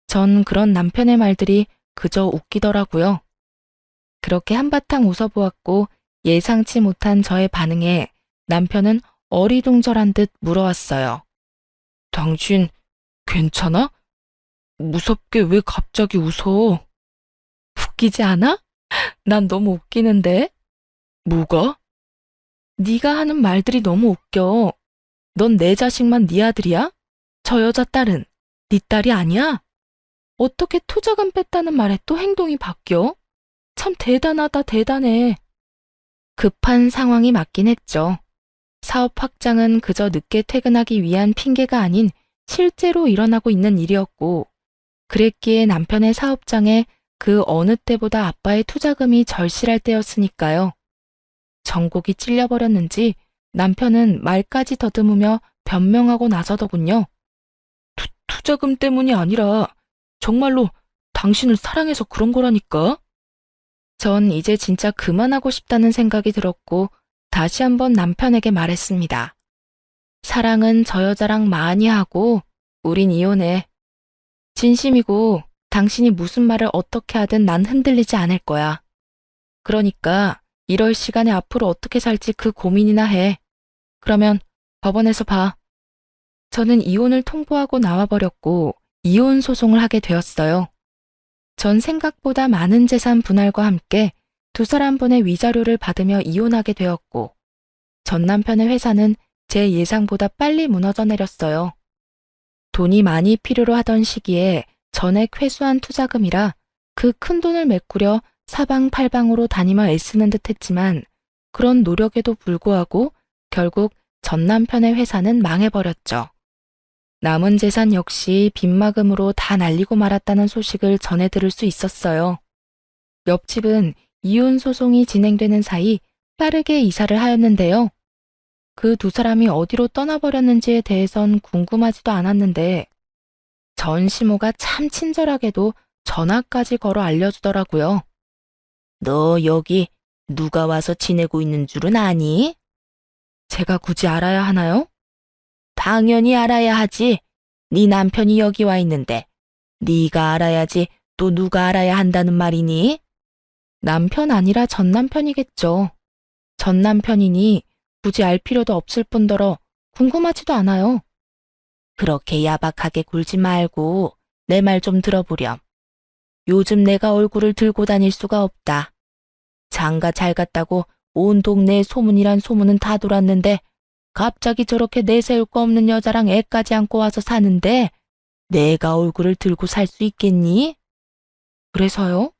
전 그런 남편의 말들이 그저 웃기더라고요. 그렇게 한바탕 웃어보았고 예상치 못한 저의 반응에 남편은 어리둥절한 듯 물어왔어요. 당신 괜찮아? 무섭게 왜 갑자기 웃어? 웃기지 않아? 난 너무 웃기는데. 뭐가? 네가 하는 말들이 너무 웃겨. 넌 내 자식만 네 아들이야? 저 여자 딸은 네 딸이 아니야? 어떻게 투자금 뺐다는 말에 또 행동이 바뀌어? 참 대단하다, 대단해. 급한 상황이 맞긴 했죠. 사업 확장은 그저 늦게 퇴근하기 위한 핑계가 아닌 실제로 일어나고 있는 일이었고, 그랬기에 남편의 사업장에 그 어느 때보다 아빠의 투자금이 절실할 때였으니까요. 전곡이 찔려버렸는지 남편은 말까지 더듬으며 변명하고 나서더군요. 투자금 때문이 아니라 정말로 당신을 사랑해서 그런 거라니까. 전 이제 진짜 그만하고 싶다는 생각이 들었고 다시 한번 남편에게 말했습니다. 사랑은 저 여자랑 많이 하고 우린 이혼해. 진심이고 당신이 무슨 말을 어떻게 하든 난 흔들리지 않을 거야. 그러니까 이럴 시간에 앞으로 어떻게 살지 그 고민이나 해. 그러면 법원에서 봐. 저는 이혼을 통보하고 나와버렸고 이혼 소송을 하게 되었어요. 전 생각보다 많은 재산 분할과 함께 두 사람분의 위자료를 받으며 이혼하게 되었고, 전 남편의 회사는 제 예상보다 빨리 무너져 내렸어요. 돈이 많이 필요로 하던 시기에 전액 회수한 투자금이라 그 큰 돈을 메꾸려 사방팔방으로 다니며 애쓰는 듯 했지만, 그런 노력에도 불구하고 결국 전 남편의 회사는 망해버렸죠. 남은 재산 역시 빚마금으로 다 날리고 말았다는 소식을 전해 들을 수 있었어요. 옆집은 이혼 소송이 진행되는 사이 빠르게 이사를 하였는데요. 그 두 사람이 어디로 떠나버렸는지에 대해선 궁금하지도 않았는데, 전 시모가 참 친절하게도 전화까지 걸어 알려주더라고요. 너 여기 누가 와서 지내고 있는 줄은 아니? 제가 굳이 알아야 하나요? 당연히 알아야 하지. 네 남편이 여기 와 있는데 네가 알아야지 또 누가 알아야 한다는 말이니? 남편 아니라 전 남편이겠죠. 전 남편이니 굳이 알 필요도 없을 뿐더러 궁금하지도 않아요. 그렇게 야박하게 굴지 말고 내 말 좀 들어보렴. 요즘 내가 얼굴을 들고 다닐 수가 없다. 장가 잘 갔다고 온 동네에 소문이란 소문은 다 돌았는데 갑자기 저렇게 내세울 거 없는 여자랑 애까지 안고 와서 사는데 내가 얼굴을 들고 살 수 있겠니? 그래서요?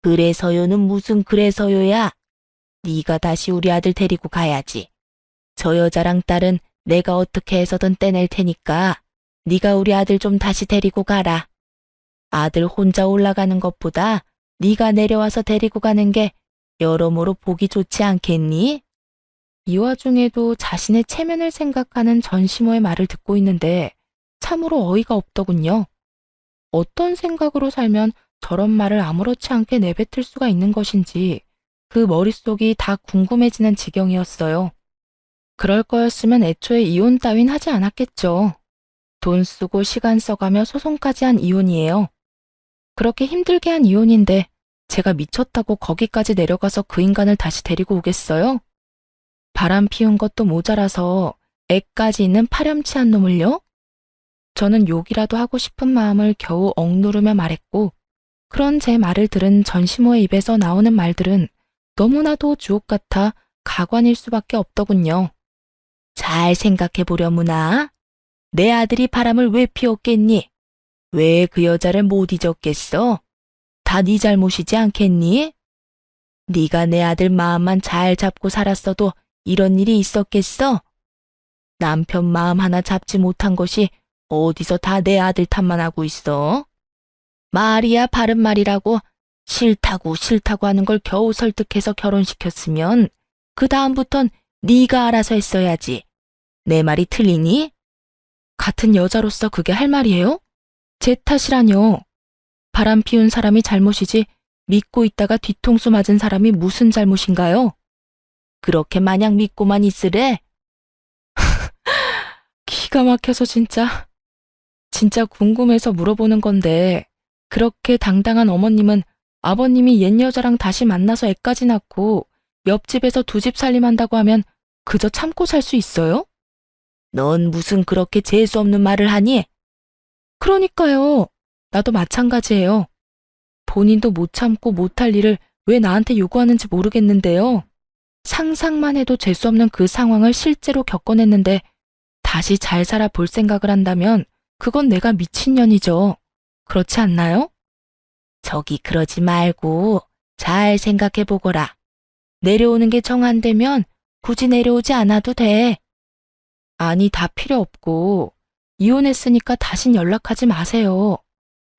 그래서요는 무슨 그래서요야? 네가 다시 우리 아들 데리고 가야지. 저 여자랑 딸은 내가 어떻게 해서든 떼낼 테니까 네가 우리 아들 좀 다시 데리고 가라. 아들 혼자 올라가는 것보다 네가 내려와서 데리고 가는 게 여러모로 보기 좋지 않겠니? 이 와중에도 자신의 체면을 생각하는 전시모의 말을 듣고 있는데 참으로 어이가 없더군요. 어떤 생각으로 살면 저런 말을 아무렇지 않게 내뱉을 수가 있는 것인지 그 머릿속이 다 궁금해지는 지경이었어요. 그럴 거였으면 애초에 이혼 따윈 하지 않았겠죠. 돈 쓰고 시간 써가며 소송까지 한 이혼이에요. 그렇게 힘들게 한 이혼인데 제가 미쳤다고 거기까지 내려가서 그 인간을 다시 데리고 오겠어요? 바람 피운 것도 모자라서 애까지 있는 파렴치한 놈을요? 저는 욕이라도 하고 싶은 마음을 겨우 억누르며 말했고 그런 제 말을 들은 전시모의 입에서 나오는 말들은 너무나도 주옥 같아 가관일 수밖에 없더군요. 잘 생각해보려무나. 내 아들이 바람을 왜 피웠겠니? 왜 그 여자를 못 잊었겠어? 다 네 잘못이지 않겠니? 네가 내 아들 마음만 잘 잡고 살았어도 이런 일이 있었겠어? 남편 마음 하나 잡지 못한 것이 어디서 다 내 아들 탓만 하고 있어? 말이야 바른 말이라고 싫다고 싫다고 하는 걸 겨우 설득해서 결혼시켰으면 그 다음부턴 네가 알아서 했어야지. 내 말이 틀리니? 같은 여자로서 그게 할 말이에요? 제 탓이라뇨. 바람 피운 사람이 잘못이지 믿고 있다가 뒤통수 맞은 사람이 무슨 잘못인가요? 그렇게 마냥 믿고만 있으래? 기가 막혀서 진짜 궁금해서 물어보는 건데 그렇게 당당한 어머님은 아버님이 옛 여자랑 다시 만나서 애까지 낳고 옆집에서 두 집 살림한다고 하면 그저 참고 살 수 있어요? 넌 무슨 그렇게 재수 없는 말을 하니? 그러니까요. 나도 마찬가지예요. 본인도 못 참고 못할 일을 왜 나한테 요구하는지 모르겠는데요. 상상만 해도 재수 없는 그 상황을 실제로 겪어냈는데 다시 잘 살아 볼 생각을 한다면 그건 내가 미친년이죠. 그렇지 않나요? 저기 그러지 말고 잘 생각해보거라. 내려오는 게 정 안 되면 굳이 내려오지 않아도 돼. 아니 다 필요 없고 이혼했으니까 다신 연락하지 마세요.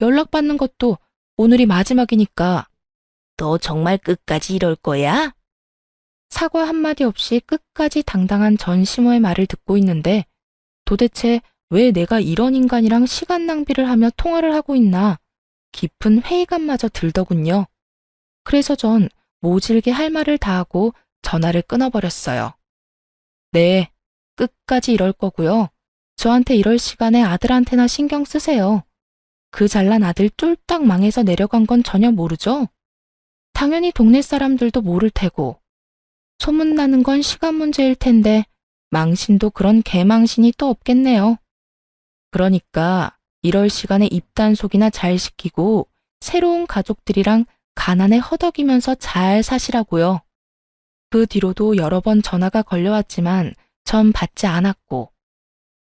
연락받는 것도 오늘이 마지막이니까. 너 정말 끝까지 이럴 거야? 사과 한마디 없이 끝까지 당당한 전시모의 말을 듣고 있는데 도대체 왜 내가 이런 인간이랑 시간 낭비를 하며 통화를 하고 있나 깊은 회의감마저 들더군요. 그래서 전 모질게 할 말을 다하고 전화를 끊어버렸어요. 네, 끝까지 이럴 거고요. 저한테 이럴 시간에 아들한테나 신경 쓰세요. 그 잘난 아들 쫄딱 망해서 내려간 건 전혀 모르죠? 당연히 동네 사람들도 모를 테고. 소문나는 건 시간 문제일 텐데 망신도 그런 개망신이 또 없겠네요. 그러니까 이럴 시간에 입단속이나 잘 시키고 새로운 가족들이랑 가난에 허덕이면서 잘 사시라고요. 그 뒤로도 여러 번 전화가 걸려왔지만 전 받지 않았고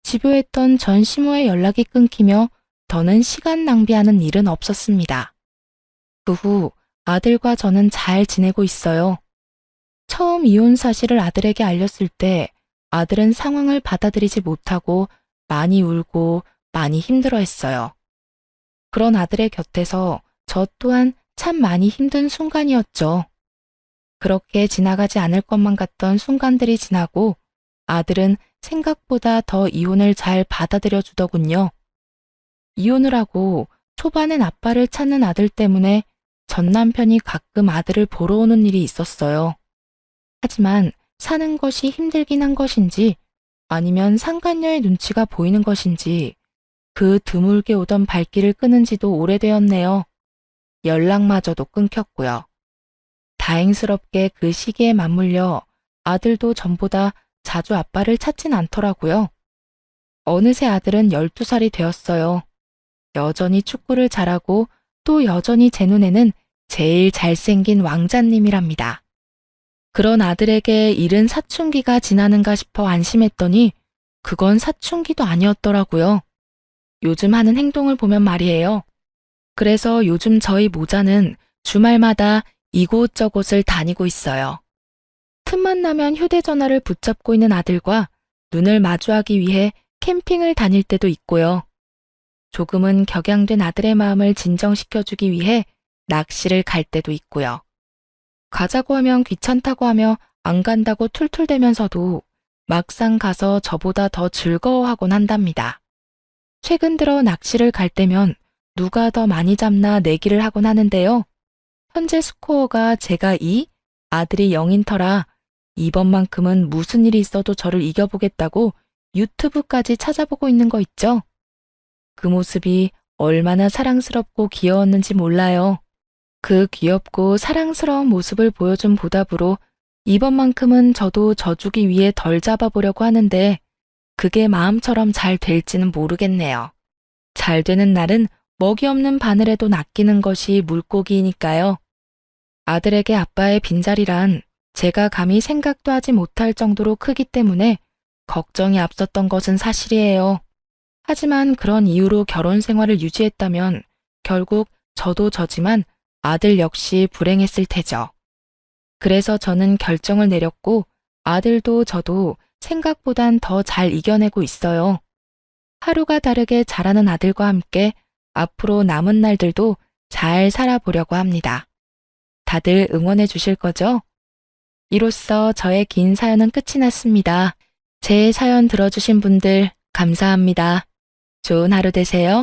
집요했던 전시모의 연락이 끊기며 더는 시간 낭비하는 일은 없었습니다. 그 후 아들과 저는 잘 지내고 있어요. 처음 이혼 사실을 아들에게 알렸을 때 아들은 상황을 받아들이지 못하고 많이 울고 많이 힘들어했어요. 그런 아들의 곁에서 저 또한 참 많이 힘든 순간이었죠. 그렇게 지나가지 않을 것만 같던 순간들이 지나고 아들은 생각보다 더 이혼을 잘 받아들여 주더군요. 이혼을 하고 초반엔 아빠를 찾는 아들 때문에 전 남편이 가끔 아들을 보러 오는 일이 있었어요. 하지만 사는 것이 힘들긴 한 것인지 아니면 상간녀의 눈치가 보이는 것인지 그 드물게 오던 발길을 끊은 지도 오래되었네요. 연락마저도 끊겼고요. 다행스럽게 그 시기에 맞물려 아들도 전보다 자주 아빠를 찾진 않더라고요. 어느새 아들은 12살이 되었어요. 여전히 축구를 잘하고 또 여전히 제 눈에는 제일 잘생긴 왕자님이랍니다. 그런 아들에게 이른 사춘기가 지나는가 싶어 안심했더니 그건 사춘기도 아니었더라고요. 요즘 하는 행동을 보면 말이에요. 그래서 요즘 저희 모자는 주말마다 이곳저곳을 다니고 있어요. 틈만 나면 휴대전화를 붙잡고 있는 아들과 눈을 마주하기 위해 캠핑을 다닐 때도 있고요. 조금은 격양된 아들의 마음을 진정시켜주기 위해 낚시를 갈 때도 있고요. 가자고 하면 귀찮다고 하며 안 간다고 툴툴대면서도 막상 가서 저보다 더 즐거워하곤 한답니다. 최근 들어 낚시를 갈 때면 누가 더 많이 잡나 내기를 하곤 하는데요. 현재 스코어가 제가 2, 아들이 0인 터라 이번만큼은 무슨 일이 있어도 저를 이겨보겠다고 유튜브까지 찾아보고 있는 거 있죠? 그 모습이 얼마나 사랑스럽고 귀여웠는지 몰라요. 그 귀엽고 사랑스러운 모습을 보여준 보답으로 이번만큼은 저도 져주기 위해 덜 잡아보려고 하는데 그게 마음처럼 잘 될지는 모르겠네요. 잘 되는 날은 먹이 없는 바늘에도 낚이는 것이 물고기이니까요. 아들에게 아빠의 빈자리란 제가 감히 생각도 하지 못할 정도로 크기 때문에 걱정이 앞섰던 것은 사실이에요. 하지만 그런 이유로 결혼 생활을 유지했다면 결국 저도 저지만 아들 역시 불행했을 테죠. 그래서 저는 결정을 내렸고 아들도 저도 생각보단 더 잘 이겨내고 있어요. 하루가 다르게 자라는 아들과 함께 앞으로 남은 날들도 잘 살아보려고 합니다. 다들 응원해 주실 거죠? 이로써 저의 긴 사연은 끝이 났습니다. 제 사연 들어주신 분들 감사합니다. 좋은 하루 되세요.